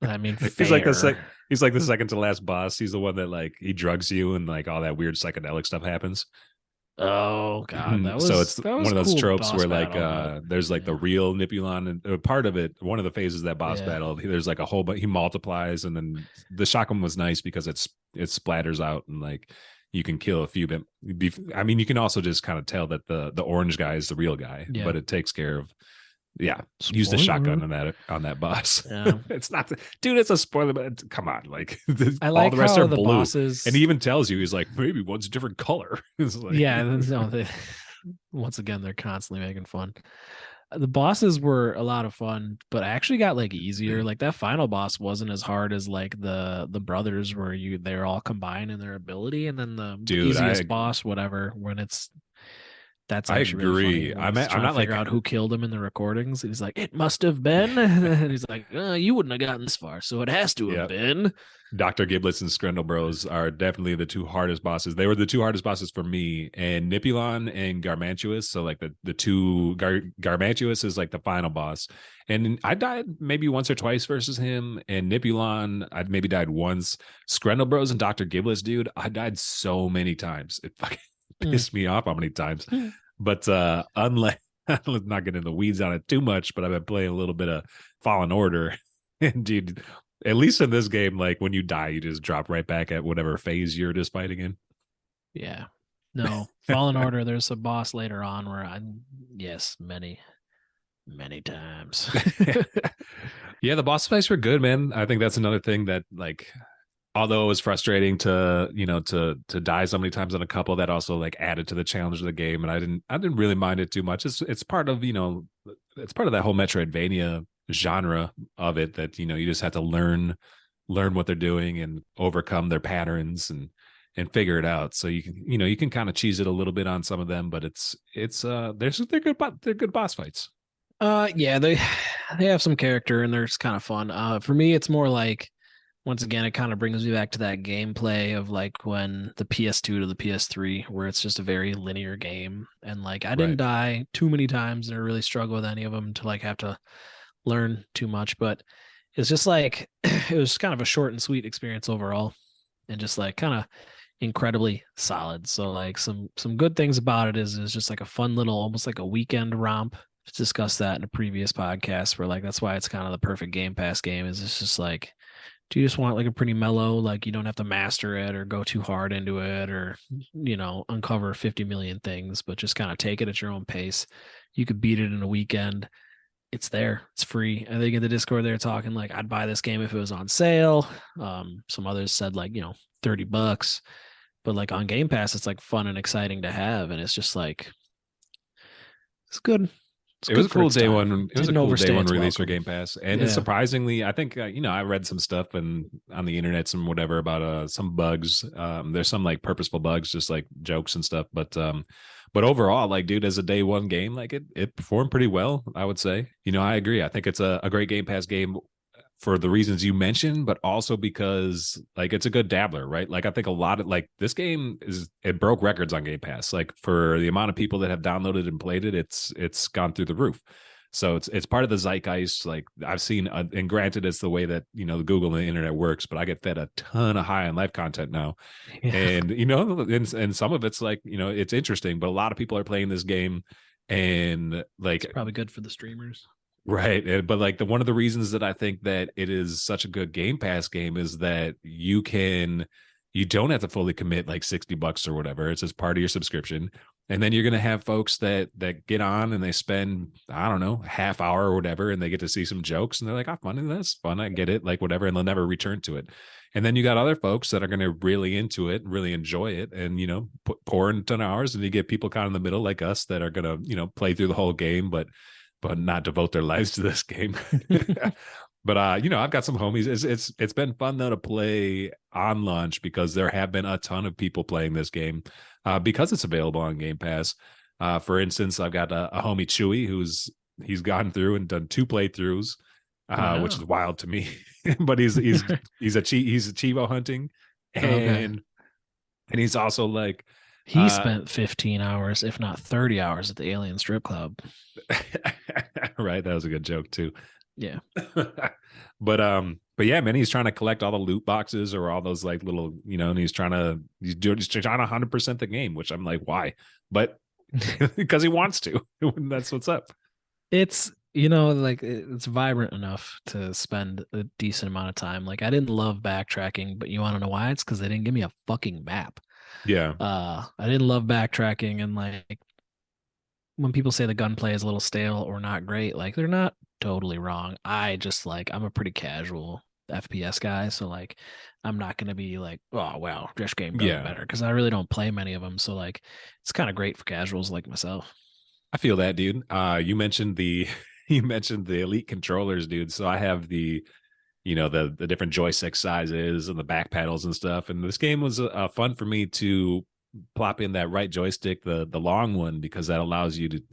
Speaker 2: I mean,
Speaker 1: he's like the
Speaker 2: fair.
Speaker 1: he's like the second to last boss. He's the one that like he drugs you and like all that weird psychedelic stuff happens.
Speaker 2: Oh God, that
Speaker 1: So
Speaker 2: was
Speaker 1: it's
Speaker 2: that
Speaker 1: one
Speaker 2: was
Speaker 1: of those
Speaker 2: cool
Speaker 1: tropes
Speaker 2: boss
Speaker 1: where like
Speaker 2: battle, but
Speaker 1: there's like the
Speaker 2: yeah,
Speaker 1: real Nipulon and part of it, one of the phases of that boss
Speaker 2: yeah,
Speaker 1: battle, there's like a whole but he multiplies, and then the shotgun was nice because it splatters out and like you can kill a few bit. I mean, you can also just kind of tell that the orange guy is the real guy,
Speaker 2: yeah.
Speaker 1: but it takes care of, yeah, use the
Speaker 2: Spoiler.
Speaker 1: shotgun on that boss.
Speaker 2: Yeah,
Speaker 1: It's not, dude, it's a spoiler, but come on, like
Speaker 2: I
Speaker 1: all
Speaker 2: like
Speaker 1: the rest are
Speaker 2: how the
Speaker 1: blue, and he
Speaker 2: bosses.
Speaker 1: even tells you, he's like, maybe one's a different color. It's like,
Speaker 2: Yeah, no, once again they're constantly making fun. The bosses were a lot of fun, but I actually got like easier. Like that final boss wasn't as hard as like the brothers where they're all combined in their ability, and then the
Speaker 1: dude,
Speaker 2: easiest boss, whatever, when That's
Speaker 1: I
Speaker 2: actually really funny
Speaker 1: agree.
Speaker 2: when he's
Speaker 1: I'm
Speaker 2: trying to
Speaker 1: not like
Speaker 2: figure out who killed him in the recordings. He's like, it must have been. And he's like, you wouldn't have gotten this far, so it has to have
Speaker 1: yeah.
Speaker 2: been.
Speaker 1: Dr. Giblets and Skrendel Bros are definitely the two hardest bosses. They were the two hardest bosses for me, and Nipulon and Garmantuous. So like the two Garmantuous is like the final boss, and I died maybe once or twice versus him. And Nipulon, I maybe died once. Skrendel Bros and Dr. Giblets, dude, I died so many times. It fucking pissed me off how many times. But unlike let's not get in the weeds on it too much, but I've been playing a little bit of Fallen Order, and dude, at least in this game, like when you die, you just drop right back at whatever phase you're just fighting in.
Speaker 2: Yeah. No, Fallen Order, there's a boss later on where yes, many times.
Speaker 1: Yeah, the boss fights were good, man. I think that's another thing that, like, although it was frustrating to, to die so many times on a couple, that also like added to the challenge of the game. And I didn't really mind it too much. It's part of, it's part of that whole Metroidvania genre of it, that, you just have to learn what they're doing and overcome their patterns and figure it out. So you can kind of cheese it a little bit on some of them, but they're good boss fights.
Speaker 2: Yeah, they have some character and they're just kind of fun. For me, it's more like, once again, it kind of brings me back to that gameplay of like when the PS2 to the PS3, where it's just a very linear game. And like I didn't
Speaker 1: Right.
Speaker 2: die too many times or really struggle with any of them to like have to learn too much. But it's just like it was kind of a short and sweet experience overall, and just like kind of incredibly solid. So like some good things about it is just like a fun little, almost like a weekend romp. Discussed that in a previous podcast, where like that's why it's kind of the perfect Game Pass game. Is it's just like, do you just want like a pretty mellow, like you don't have to master it or go too hard into it, or uncover 50 million things, but just kind of take it at your own pace. You could beat it in a weekend. It's there. It's free. I think in the Discord they're talking like I'd buy this game if it was on sale. Some others said like, $30. But like on Game Pass, it's like fun and exciting to have. And it's just like it's good. It's
Speaker 1: It was
Speaker 2: good
Speaker 1: a
Speaker 2: for
Speaker 1: cool
Speaker 2: its
Speaker 1: day
Speaker 2: time.
Speaker 1: one. It was a
Speaker 2: Didn't
Speaker 1: cool day
Speaker 2: overstay
Speaker 1: one
Speaker 2: its
Speaker 1: release for
Speaker 2: welcome.
Speaker 1: Game Pass, and it's
Speaker 2: Yeah.
Speaker 1: surprisingly, I think I read some stuff and on the internet, some whatever about some bugs. There's some like purposeful bugs, just like jokes and stuff. But overall, like, dude, as a day one game, like it performed pretty well, I would say. I agree. I think it's a great Game Pass game for the reasons you mentioned, but also because like it's a good dabbler, right? Like I think a lot of like this game it broke records on Game Pass. Like for the amount of people that have downloaded and played it, it's gone through the roof. So it's part of the zeitgeist. Like I've seen, and granted, it's the way that the Google and the internet works. But I get fed a ton of high on life content now,
Speaker 2: Yeah.
Speaker 1: and and some of it's like it's interesting. But a lot of people are playing this game, and like
Speaker 2: It's probably good for the streamers.
Speaker 1: right. But like one of the reasons that I think that it is such a good Game Pass game is that you don't have to fully commit like $60 or whatever. It's just part of your subscription. And then you're gonna have folks that get on and they spend, I don't know, half hour or whatever, and they get to see some jokes and they're like, oh, fun, that's fun. I get it, like whatever, and they'll never return to it. And then you got other folks that are gonna really into it, really enjoy it, and pour in a ton of hours, and you get people kind of in the middle like us that are gonna, play through the whole game, but not devote their lives to this game. But I've got some homies. It's been fun though to play on launch, because there have been a ton of people playing this game because it's available on Game Pass. For instance, I've got a homie Chewy he's gone through and done 2 playthroughs, which
Speaker 2: Wow.
Speaker 1: is wild to me. But he's Chivo hunting,
Speaker 2: Okay.
Speaker 1: and he's also like
Speaker 2: He spent 15 hours, if not 30 hours at the Alien Strip Club.
Speaker 1: right. That was a good joke too.
Speaker 2: Yeah.
Speaker 1: But yeah, man, he's trying to collect all the loot boxes or all those like little, and he's trying to 100% the game, which I'm like, why? But because he wants to. That's what's up.
Speaker 2: It's, like it's vibrant enough to spend a decent amount of time. Like I didn't love backtracking, but you want to know why? It's because they didn't give me a fucking map.
Speaker 1: Yeah.
Speaker 2: I didn't love backtracking, and like when people say the gunplay is a little stale or not great, like they're not totally wrong. I just like I'm a pretty casual FPS guy, so like I'm not gonna be like, oh well, this game does
Speaker 1: Yeah.
Speaker 2: better, because I really don't play many of them. So like it's kind of great for casuals like myself.
Speaker 1: I feel that, dude. You mentioned the you mentioned the elite controllers, dude. So I have the the different joystick sizes and the back pedals and stuff. And this game was fun for me to plop in that right joystick, the long one, because that allows you to,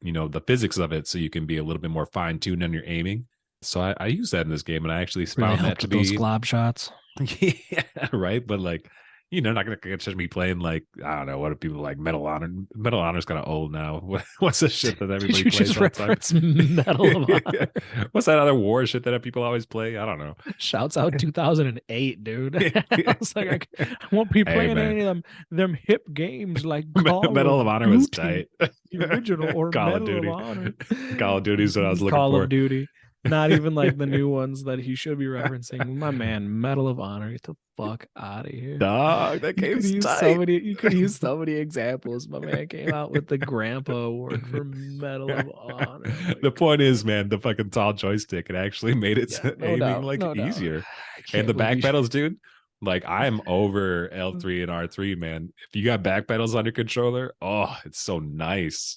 Speaker 1: the physics of it, so you can be a little bit more fine tuned on your aiming. So I use that in this game, and I actually
Speaker 2: Really
Speaker 1: found that
Speaker 2: helped
Speaker 1: to
Speaker 2: with those
Speaker 1: be
Speaker 2: glob shots.
Speaker 1: yeah, right. But like, not gonna catch me playing like, I don't know, what are people like Medal of Honor? Medal of Honor's kind of old now. What's the shit that
Speaker 2: Did
Speaker 1: everybody
Speaker 2: you
Speaker 1: plays
Speaker 2: just
Speaker 1: all the time?
Speaker 2: reference Medal of Honor?
Speaker 1: What's that other war shit that people always play? I don't know.
Speaker 2: Shouts out 2008, dude. I was like, I won't be
Speaker 1: Hey
Speaker 2: playing
Speaker 1: man,
Speaker 2: any of them hip games like Call
Speaker 1: Medal of
Speaker 2: of
Speaker 1: Honor was
Speaker 2: Duty,
Speaker 1: tight.
Speaker 2: the original, or
Speaker 1: Call of
Speaker 2: Medal of
Speaker 1: Duty.
Speaker 2: Honor.
Speaker 1: Call of Duty is what I was looking
Speaker 2: Call of
Speaker 1: for.
Speaker 2: Duty. Not even like the new ones that he should be referencing. My man, Medal of Honor. Get the fuck out of here.
Speaker 1: Dog, that
Speaker 2: You could
Speaker 1: game's
Speaker 2: use
Speaker 1: tight.
Speaker 2: you could use so many examples. My man came out with the Grandpa Award for Medal of Honor. Like,
Speaker 1: The point is, man, the fucking tall joystick, it actually made it
Speaker 2: yeah, no
Speaker 1: aiming
Speaker 2: doubt,
Speaker 1: like
Speaker 2: no doubt.
Speaker 1: easier.
Speaker 2: I
Speaker 1: And
Speaker 2: can't
Speaker 1: the back
Speaker 2: believe
Speaker 1: pedals, dude. Like, I'm over L3 and R3, man. If you got back pedals on your controller, oh, it's so nice.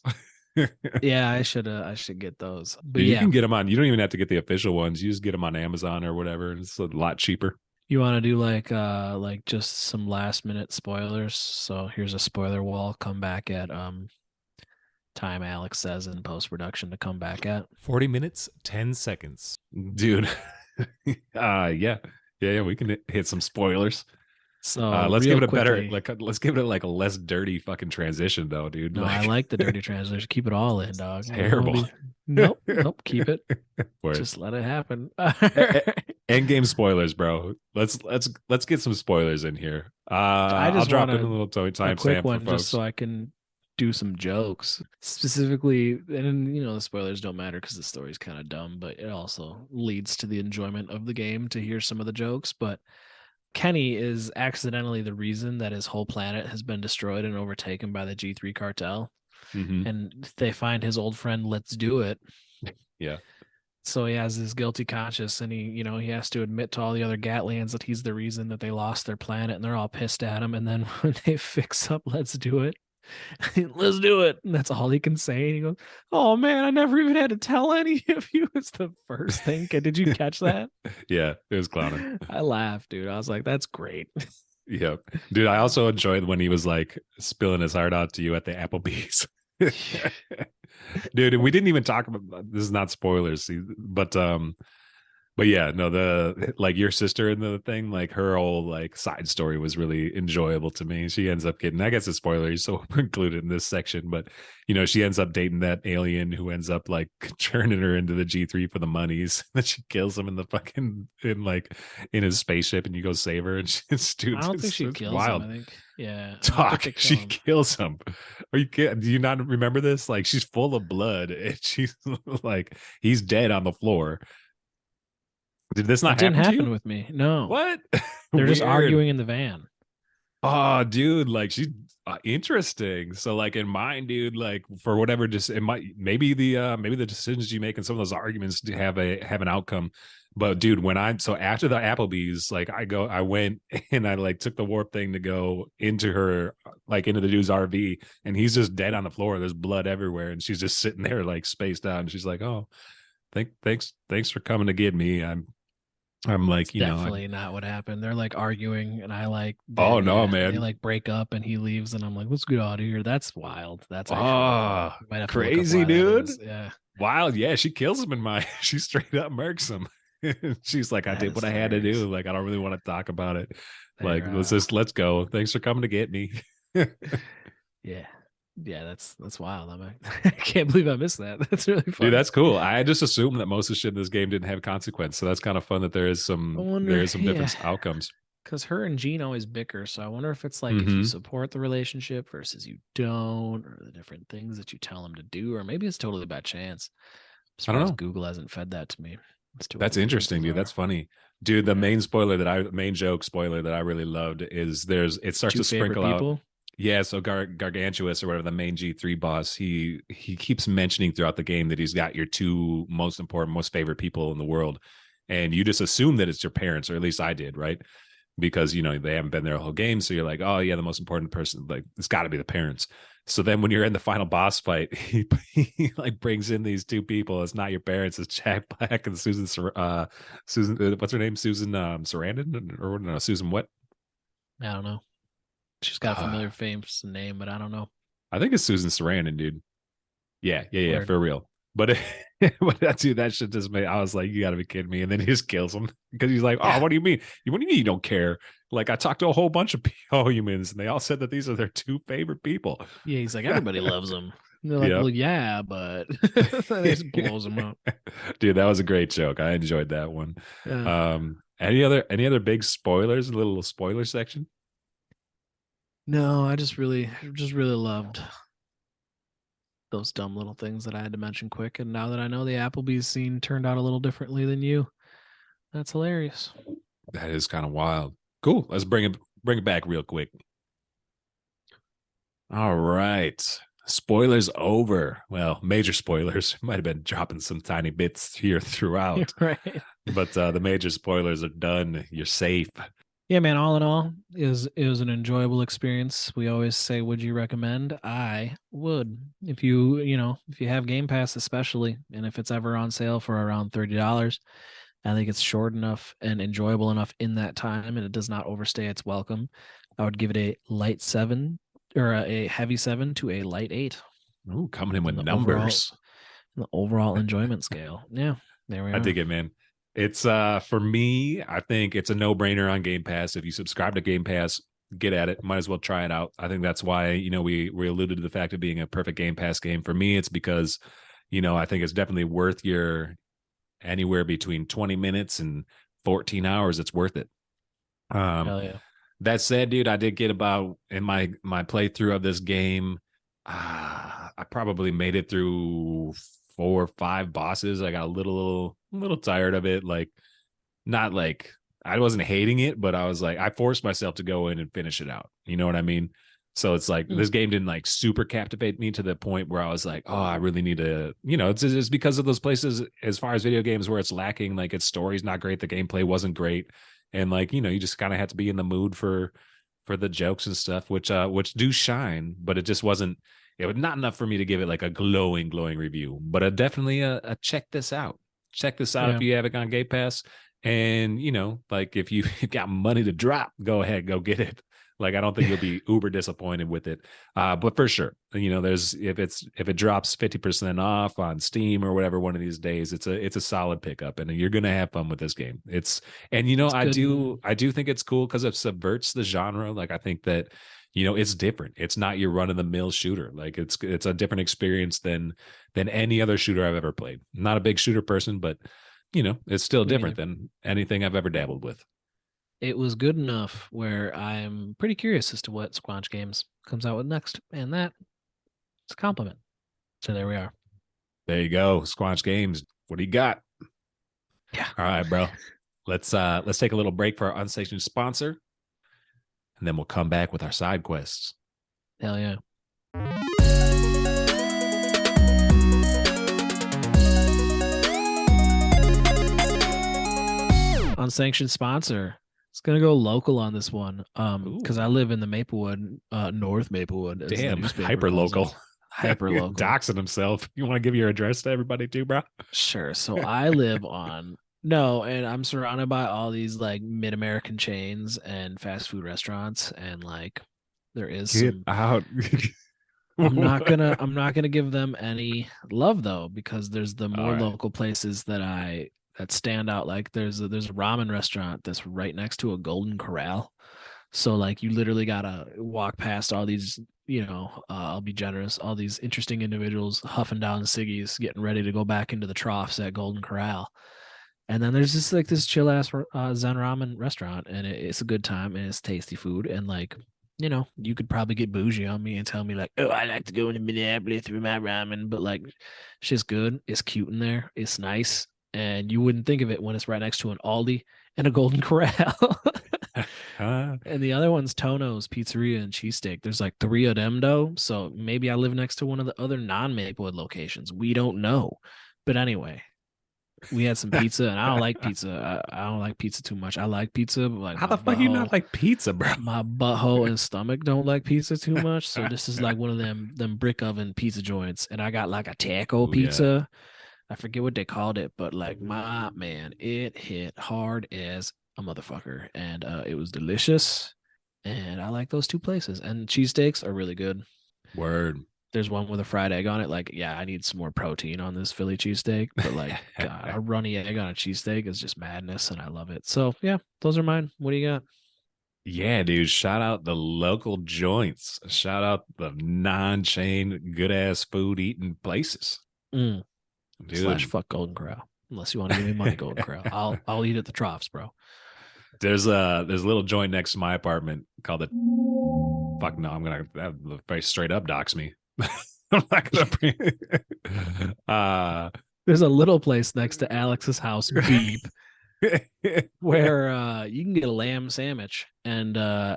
Speaker 2: Yeah, I should get those. But
Speaker 1: Dude, you
Speaker 2: yeah,
Speaker 1: can get them on. You don't even have to get the official ones. You just get them on Amazon or whatever. It's a lot cheaper.
Speaker 2: you want to do like just some last minute spoilers. So here's a spoiler wall. Come back at time Alex says in post production to come back at
Speaker 1: 40 minutes, 10 seconds. Dude. Yeah, we can hit some spoilers.
Speaker 2: So
Speaker 1: Let's give
Speaker 2: real
Speaker 1: it a better,
Speaker 2: quickly.
Speaker 1: let's give it like a less dirty fucking transition though, dude.
Speaker 2: No, I like the dirty translation. Keep it all in, dog.
Speaker 1: Terrible.
Speaker 2: Nope. Keep it.
Speaker 1: Word.
Speaker 2: Just let it happen.
Speaker 1: End game spoilers, bro. Let's get some spoilers in here.
Speaker 2: I
Speaker 1: I'll
Speaker 2: just
Speaker 1: drop
Speaker 2: want
Speaker 1: in a little
Speaker 2: a
Speaker 1: timestamp
Speaker 2: quick
Speaker 1: for
Speaker 2: one just
Speaker 1: folks.
Speaker 2: so I can do some jokes. Specifically, and the spoilers don't matter because the story's kind of dumb, but it also leads to the enjoyment of the game to hear some of the jokes. But Kenny is accidentally the reason that his whole planet has been destroyed and overtaken by the G3 cartel.
Speaker 1: Mhm.
Speaker 2: And they find his old friend, Let's Do It.
Speaker 1: Yeah.
Speaker 2: So he has this guilty conscience, and he has to admit to all the other Gatlians that he's the reason that they lost their planet, and they're all pissed at him. And then when they fix up Let's Do It, let's do it. And that's all he can say. And he goes, "Oh man, I never even had to tell any of you." It's the first thing. Did you catch that?
Speaker 1: Yeah, it was clowning.
Speaker 2: I laughed, dude. I was like, that's great.
Speaker 1: Yep. Dude, I also enjoyed when he was like spilling his heart out to you at the Applebee's. Dude, we didn't even talk about this is not spoilers, but yeah, no, the like your sister in the thing, like her whole like side story was really enjoyable to me. She ends up getting, I guess it's spoilers, so included in this section, but she ends up dating that alien who ends up like turning her into the G3 for the monies. Then she kills him in the fucking in his spaceship, and you go save her. And she's, dude,
Speaker 2: I don't think she
Speaker 1: it's
Speaker 2: kills
Speaker 1: wild.
Speaker 2: him. I think, yeah.
Speaker 1: Talk. She kills him. Are you kidding? Do you not remember this? Like, she's full of blood, and she's like, he's dead on the floor. Did this not
Speaker 2: didn't
Speaker 1: happen to you?
Speaker 2: with me? No.
Speaker 1: What?
Speaker 2: They're just arguing in the van.
Speaker 1: Oh, dude, like she's interesting. So, like in mine, dude, like for whatever, just it might maybe the decisions you make in some of those arguments to have an outcome. But dude, so after the Applebee's, like I went and I like took the warp thing to go into her, like into the dude's RV, and he's just dead on the floor. There's blood everywhere, and she's just sitting there like spaced out. And she's like, "Oh, thanks for coming to get me. I'm like,
Speaker 2: it's definitely not what happened. They're like arguing, and I like,
Speaker 1: oh no, man,
Speaker 2: they like break up, and he leaves, and I'm like, let's get out of here. That's wild. That's
Speaker 1: actually crazy, dude.
Speaker 2: Yeah,
Speaker 1: wild. Yeah, she kills him in my. She straight up murks him. She's like, I did what I had to do. Like, I don't really want to talk about it. Like, let's go. Thanks for coming to get me.
Speaker 2: Yeah, that's wild. I can't believe I missed that. That's really fun.
Speaker 1: Dude, that's cool. I just assumed that most of the shit in this game didn't have consequence. So that's kind of fun that there is some different outcomes.
Speaker 2: Because her and Jean always bicker. So I wonder if it's like if you support the relationship versus you don't, or the different things that you tell them to do, or maybe it's totally by chance.
Speaker 1: I don't know.
Speaker 2: Google hasn't fed that to me.
Speaker 1: That's interesting, dude. That's funny. Dude, the main joke spoiler that I really loved is it starts to sprinkle out. Yeah, so Gargantuous or whatever, the main G3 boss, he keeps mentioning throughout the game that he's got your two most important, most favorite people in the world. And you just assume that it's your parents, or at least I did, right? Because, they haven't been there the whole game. So you're like, oh, yeah, the most important person, like, it's got to be the parents. So then when you're in the final boss fight, he like brings in these two people. It's not your parents. It's Jack Black and Susan, what's her name? Susan Sarandon? Or no, Susan what?
Speaker 2: I don't know. She's got a familiar famous name, but I don't know.
Speaker 1: I think it's Susan Sarandon, dude. Yeah,
Speaker 2: Word.
Speaker 1: for real. But but that shit just made. I was like, you got to be kidding me. And then he just kills him because he's like, oh,
Speaker 2: Yeah.
Speaker 1: what do you mean? What do you mean you don't care? Like I talked to a whole bunch of humans, and they all said that these are their two favorite people.
Speaker 2: Yeah, he's like, everybody loves him. And they're like,
Speaker 1: Yep.
Speaker 2: well, yeah, but and he just blows him up.
Speaker 1: Dude, that was a great joke. I enjoyed that one.
Speaker 2: Yeah.
Speaker 1: Any other big spoilers? A little spoiler section.
Speaker 2: No, I just really loved those dumb little things that I had to mention quick. And now that I know the Applebee's scene turned out a little differently than you, that's hilarious.
Speaker 1: That is kind of wild. Cool. Let's bring it back real quick. All right. Spoilers over. Well, major spoilers. Might have been dropping some tiny bits here throughout,
Speaker 2: Right.
Speaker 1: but the major spoilers are done. You're safe.
Speaker 2: Yeah, man, all in all, it was an enjoyable experience. We always say, would you recommend? I would. If if you have Game Pass especially, and if it's ever on sale for around $30, I think it's short enough and enjoyable enough in that time, and it does not overstay its welcome. I would give it a light 7 or a heavy 7 to a light 8
Speaker 1: Ooh, coming in with
Speaker 2: in
Speaker 1: numbers.
Speaker 2: the overall enjoyment scale. Yeah, there we
Speaker 1: I
Speaker 2: are.
Speaker 1: dig it, man. It's for me, I think it's a no-brainer on Game Pass. If you subscribe to Game Pass, get at it. Might as well try it out. I think that's why, we alluded to the fact of being a perfect Game Pass game. For me, it's because, I think it's definitely worth your anywhere between 20 minutes and 14 hours. It's worth it.
Speaker 2: Hell yeah.
Speaker 1: That said, dude, I did get about in my playthrough of this game. I probably made it through 4 or 5 bosses. I got a little tired of it. Like, not like I wasn't hating it, but I was like, I forced myself to go in and finish it out. You know what I mean? So it's like
Speaker 2: Mm.
Speaker 1: this game didn't like super captivate me to the point where I was like, oh, I really need to, it's because of those places as far as video games where it's lacking, like its story's not great, the gameplay wasn't great. And like, you just kind of have to be in the mood for the jokes and stuff, which do shine, but it just wasn't it was not enough for me to give it like a glowing review. But definitely a check this out. Check this out if
Speaker 2: Yeah.
Speaker 1: you have it on Game Pass. And like if you got money to drop, go ahead, go get it. Like I don't think you'll be uber disappointed with it. But for sure, there's if it drops 50% off on Steam or whatever one of these days, it's a solid pickup, and you're gonna have fun with this game.
Speaker 2: It's
Speaker 1: I
Speaker 2: good.
Speaker 1: do think it's cool because it subverts the genre. Like I think that it's different. It's not your run of the mill shooter. Like it's a different experience than any other shooter I've ever played. I'm not a big shooter person, but it's still
Speaker 2: Me
Speaker 1: different
Speaker 2: neither.
Speaker 1: than anything I've ever dabbled with.
Speaker 2: It was good enough where I'm pretty curious as to what Squanch Games comes out with next, and that is a compliment. So there we are.
Speaker 1: There you go, Squanch Games. What do you got?
Speaker 2: Yeah.
Speaker 1: All right, bro. Let's take a little break for our unsanctioned sponsor, and then we'll come back with our side quests.
Speaker 2: Hell yeah. Unsanctioned sponsor. It's gonna go local on this one. Because I live in the Maplewood, North Maplewood. As the
Speaker 1: Damn,
Speaker 2: newspaper
Speaker 1: hyper
Speaker 2: calls it.
Speaker 1: local.
Speaker 2: Hyper local.
Speaker 1: Doxing himself. You want to give your address to everybody too, bro?
Speaker 2: Sure. So I live on no, and I'm surrounded by all these like mid-American chains and fast food restaurants, and like there is
Speaker 1: Get
Speaker 2: some.
Speaker 1: out.
Speaker 2: I'm not gonna give them any love though, because there's the
Speaker 1: All
Speaker 2: more
Speaker 1: right.
Speaker 2: local places that stand out. Like there's a ramen restaurant that's right next to a Golden Corral. So like you literally gotta walk past all these, I'll be generous, all these interesting individuals huffing down ciggies, getting ready to go back into the troughs at Golden Corral. And then there's just like this chill ass Zen ramen restaurant, and it's a good time and it's tasty food. And like, you could probably get bougie on me and tell me like, oh, I like to go into Minneapolis with my ramen, but like, shit's good. It's cute in there. It's nice, and you wouldn't think of it when it's right next to an Aldi and a Golden Corral. And the other one's Tono's Pizzeria and Cheesesteak. There's like 3 of them though, so maybe I live next to one of the other non-Maplewood locations. We don't know, but anyway, we had some pizza, and I don't like pizza. I don't like pizza too much. I like pizza, but like
Speaker 1: How the fuck you not like pizza, bro?
Speaker 2: my butthole and stomach don't like pizza too much. So this is like one of them brick oven pizza joints, and I got like a taco
Speaker 1: Ooh, yeah.
Speaker 2: pizza. I forget what they called it, but like my man, it hit hard as a motherfucker, and it was delicious. And I like those two places. And cheesesteaks are really good.
Speaker 1: Word.
Speaker 2: There's one with a fried egg on it. Like, yeah, I need some more protein on this Philly cheesesteak, but like, God, a runny egg on a cheesesteak is just madness, and I love it. So yeah, those are mine. What do you got?
Speaker 1: Yeah, dude. Shout out the local joints. Shout out the non-chain good ass food eating places.
Speaker 2: Mm. Slash
Speaker 1: Dude.
Speaker 2: fuck Golden Corral. Unless you want to give me money, Golden Corral. I'll eat at the troughs, bro.
Speaker 1: There's a little joint next to my apartment called the fuck no, I'm gonna that very straight up dox me. I'm not gonna bring
Speaker 2: There's a little place next to Alex's house, Beep, where you can get a lamb sandwich, and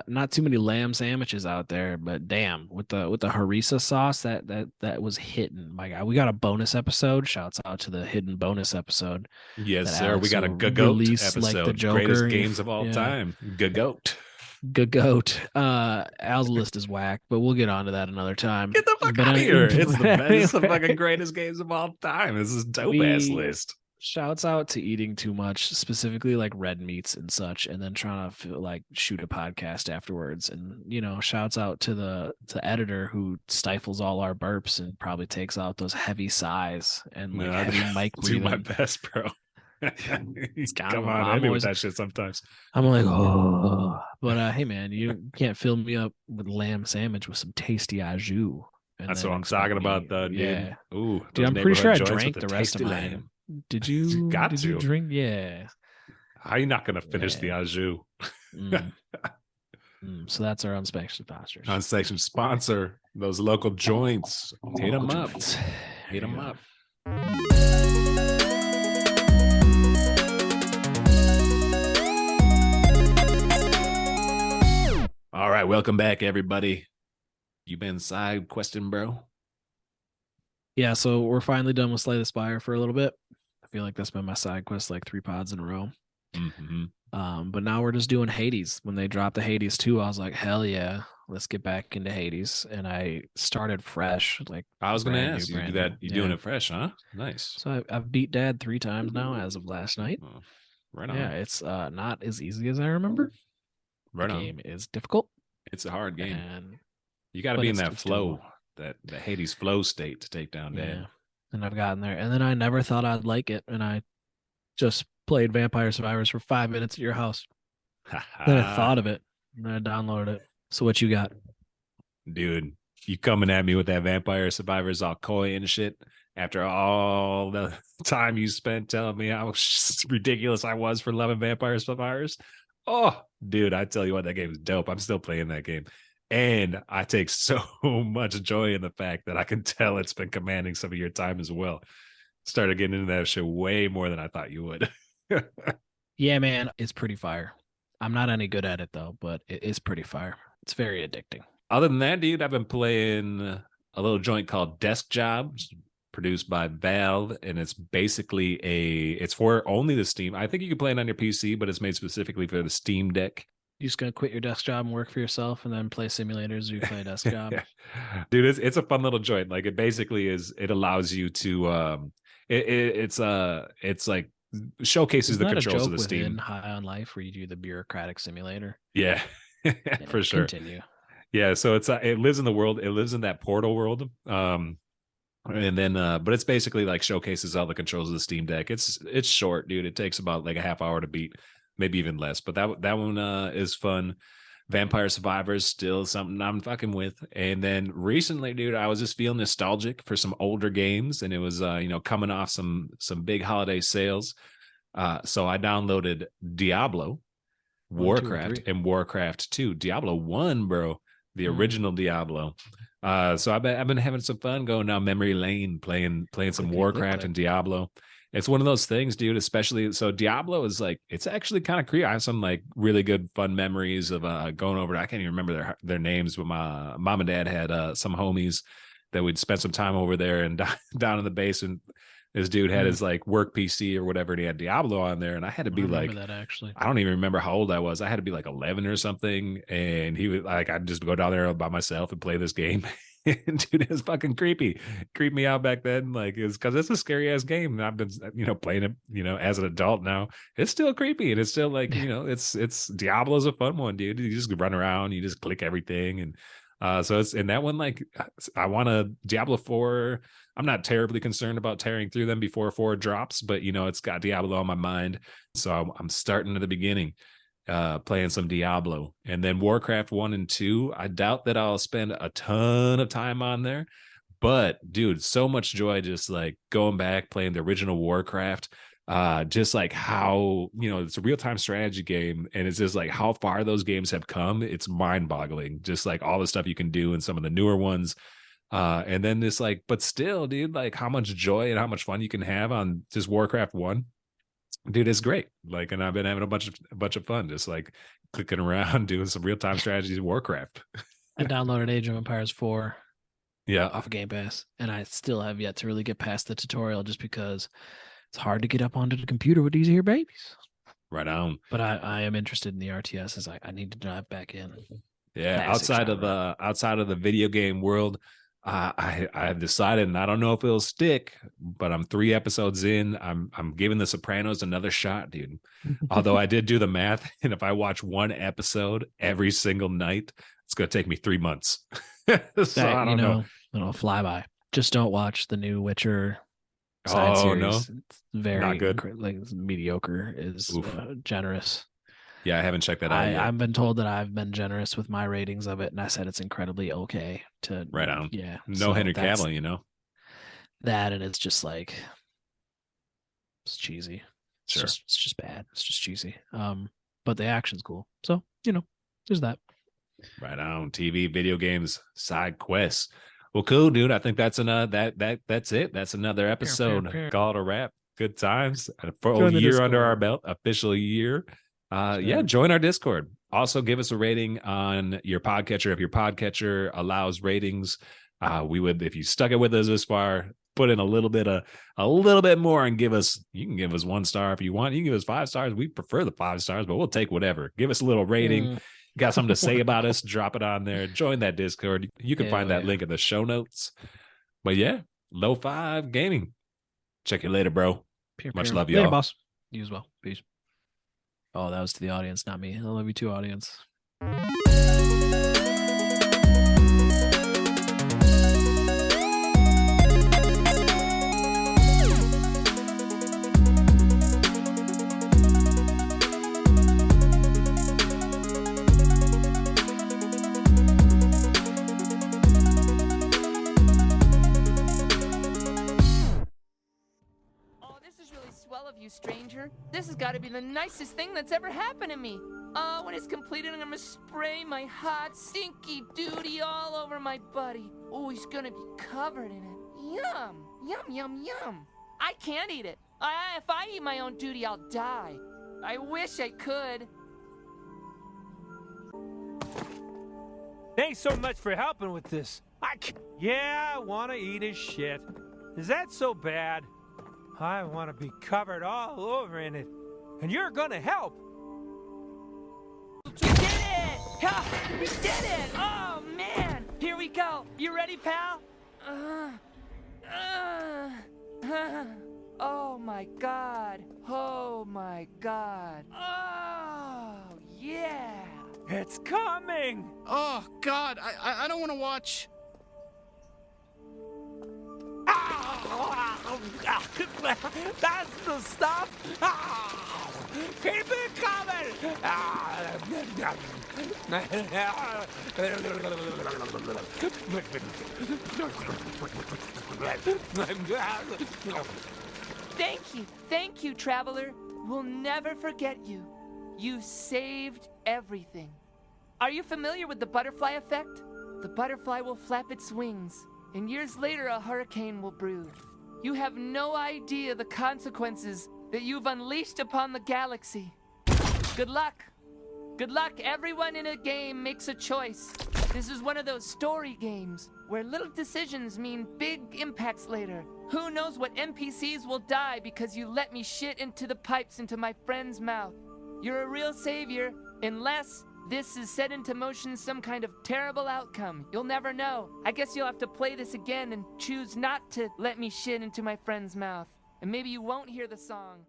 Speaker 2: not too many lamb sandwiches out there, but damn, with the harissa sauce, that was hidden. My God, we got a bonus episode. Shouts out to the hidden bonus episode.
Speaker 1: Yes,
Speaker 2: That
Speaker 1: sir.
Speaker 2: Alex
Speaker 1: we got a
Speaker 2: will
Speaker 1: Goat
Speaker 2: release, like the
Speaker 1: episode.
Speaker 2: Joker.
Speaker 1: Greatest games of all time. Goat.
Speaker 2: Goat. Al's list is whack, but we'll get onto that another time.
Speaker 1: Get the fuck out of here. It's the best. It's the fucking greatest games of all time. This is dope ass list.
Speaker 2: Shouts out to eating too much, specifically like red meats and such, and then trying to like shoot a podcast afterwards. And shouts out to the editor who stifles all our burps and probably takes out those heavy sighs and like heavy mic breathing.
Speaker 1: Do my best, bro. Come on, with that shit sometimes.
Speaker 2: I'm like, oh, but hey, man, you can't fill me up with lamb sandwich with some tasty au jus.
Speaker 1: That's what I'm talking about, though, dude.
Speaker 2: Yeah.
Speaker 1: Ooh,
Speaker 2: dude, I'm pretty sure I drank the rest of mine. Did you?
Speaker 1: Did
Speaker 2: you drink? Yeah.
Speaker 1: How are you not gonna finish the au jus?
Speaker 2: So that's our unsanctioned sponsors.
Speaker 1: Unsanctioned sponsor. Those local joints. Hit them up. Hit them up. All right, welcome back, everybody. You been side questing, bro?
Speaker 2: Yeah, so we're finally done with Slay the Spire for a little bit. I feel like that's been my side quest like 3 pods in a row. But now we're just doing Hades. When they dropped the Hades 2, I was like, hell yeah, let's get back into Hades. And I started fresh. Like
Speaker 1: I was gonna ask you that. You doing it fresh, huh? Nice.
Speaker 2: So I've beat Dad 3 times now as of last night.
Speaker 1: Oh, right on.
Speaker 2: Yeah, it's not as easy as I remember.
Speaker 1: Right on.
Speaker 2: The game is difficult.
Speaker 1: It's a hard game. You got to be in that flow, that Hades flow state to take down Dad.
Speaker 2: Yeah. And I've gotten there. And then I never thought I'd like it. And I just played Vampire Survivors for 5 minutes at your house. Then I thought of it and I downloaded it. So what you got?
Speaker 1: Dude, you coming at me with that Vampire Survivors all coy and shit after all the time you spent telling me how ridiculous I was for loving Vampire Survivors. Oh, dude, I tell you what, that game is dope. I'm still playing that game. And I take so much joy in the fact that I can tell it's been commanding some of your time as well. Started getting into that shit way more than I thought you would.
Speaker 2: Yeah, man, it's pretty fire. I'm not any good at it, though, but it is pretty fire. It's very addicting.
Speaker 1: Other than that, dude, I've been playing a little joint called Desk Job, produced by Valve, and it's basically it's for only the Steam. I think you can play it on your PC, but it's made specifically for the Steam Deck.
Speaker 2: You just gonna quit your desk job and work for yourself and then play simulators or you play a desk job?
Speaker 1: Dude, it's a fun little joint. Like it basically is, it allows you to it's like showcases the controls of the Steam.
Speaker 2: High on Life where you do the bureaucratic simulator.
Speaker 1: Yeah. For sure.
Speaker 2: Continue.
Speaker 1: Yeah, so it lives in the world, it lives in that Portal world. And then but it's basically like showcases all the controls of the Steam Deck. It's short, dude. It takes about like a half hour to beat, maybe even less. But that one is fun. Vampire Survivors still something I'm fucking with. And then recently, dude, I was just feeling nostalgic for some older games, and it was coming off some big holiday sales. So I downloaded Diablo, Warcraft, and Warcraft 2. Diablo 1, bro, the original Diablo. So I've been having some fun going down memory lane, playing some Warcraft and Diablo. It's one of those things, dude, especially so Diablo is like, it's actually kind of creepy. I have some like really good fun memories of going over. I can't even remember their names, but my mom and dad had some homies that we'd spend some time over there, and down in the basement, this dude had his like work PC or whatever, and he had Diablo on there, and I had to be like,
Speaker 2: that actually.
Speaker 1: I don't even remember how old I was. I had to be like 11 or something, and he was like, I'd just go down there by myself and play this game. Dude, it's fucking creepy. Creeped me out back then. Like, it's because it's a scary ass game. And I've been, playing it, as an adult now. It's still creepy. And it's still like, it's Diablo's a fun one, dude. You just run around, you just click everything. And so it's in that one, like, I want a Diablo 4. I'm not terribly concerned about tearing through them before 4 drops, but it's got Diablo on my mind. So I'm starting at the beginning, playing some Diablo, and then Warcraft 1 and 2. I doubt that I'll spend a ton of time on there, but dude, so much joy just like going back, playing the original Warcraft. Just like how, it's a real-time strategy game, and it's just like how far those games have come. It's mind-boggling, just like all the stuff you can do in some of the newer ones. And then this, like, but still, dude, like how much joy and how much fun you can have on just Warcraft 1. Dude, it's great. Like, and I've been having a bunch of fun, just like clicking around, doing some real-time strategies in Warcraft.
Speaker 2: I downloaded Age of Empires 4
Speaker 1: Yeah,
Speaker 2: off of Game Pass, and I still have yet to really get past the tutorial just because it's hard to get up onto the computer with these here babies.
Speaker 1: right on.
Speaker 2: But I am interested in the RTS. I need to dive back in.
Speaker 1: Yeah, outside of the video game world, I have decided, and I don't know if it'll stick, but I'm 3 episodes in. I'm giving the Sopranos another shot, dude. Although I did do the math, and if I watch 1 episode every single night, it's gonna take me 3 months. So I don't know.
Speaker 2: It'll fly by. Just don't watch the new Witcher side series.
Speaker 1: No,
Speaker 2: it's very
Speaker 1: not good.
Speaker 2: Like mediocre is generous.
Speaker 1: Yeah, I haven't checked that out yet.
Speaker 2: I've been told that I've been generous with my ratings of it, and I said it's incredibly okay to
Speaker 1: right on.
Speaker 2: Yeah,
Speaker 1: no Henry Cavill,
Speaker 2: that, and it's just like it's cheesy. It's
Speaker 1: Sure.
Speaker 2: it's just bad. It's just cheesy. But the action's cool. So there's that.
Speaker 1: Right on. TV, video games, side quests. Well, cool, dude. I think that's that's it. That's another episode. Call it a wrap. Good times. A full year under our belt. Official year. Yeah, join our Discord. Also, give us a rating on your podcatcher. If your podcatcher allows ratings, we would, if you stuck it with us this far, put in a little bit more and you can give us 1 star if you want. You can give us 5 stars. We prefer the 5 stars, but we'll take whatever. Give us a little rating. Got something to say about us, drop it on there. Join that Discord. You can find that link in the show notes. But yeah, Low 5 Gaming. Check you later, bro. Much love, y'all.
Speaker 2: Later, boss. You as well. Peace. Oh, that was to the audience, not me. I love you too, audience.
Speaker 3: Stranger, this has got to be the nicest thing that's ever happened to me. When it's completed, I'm gonna spray my hot, stinky duty all over my buddy. Oh, he's gonna be covered in it. Yum, yum, yum, yum. I can't eat it. If I eat my own duty, I'll die. I wish I could.
Speaker 4: Thanks so much for helping with this. I want to eat his shit. Is that so bad? I want to be covered all over in it. And you're gonna help.
Speaker 3: We did it! We did it! Oh, man! Here we go. You ready, pal? Oh, my God. Oh, my God. Oh, yeah!
Speaker 4: It's coming!
Speaker 5: Oh, God, I don't want to watch.
Speaker 4: That's the stuff! Keep it coming!
Speaker 3: Thank you, traveler. We'll never forget you. You saved everything. Are you familiar with the butterfly effect? The butterfly will flap its wings, and years later a hurricane will brew. You have no idea the consequences that you've unleashed upon the galaxy. Good luck. Good luck. Everyone in a game makes a choice. This is one of those story games where little decisions mean big impacts later. Who knows what NPCs will die because you let me shit into the pipes into my friend's mouth. You're a real savior, unless this has set into motion some kind of terrible outcome. You'll never know. I guess you'll have to play this again and choose not to let me shit into my friend's mouth. And maybe you won't hear the song.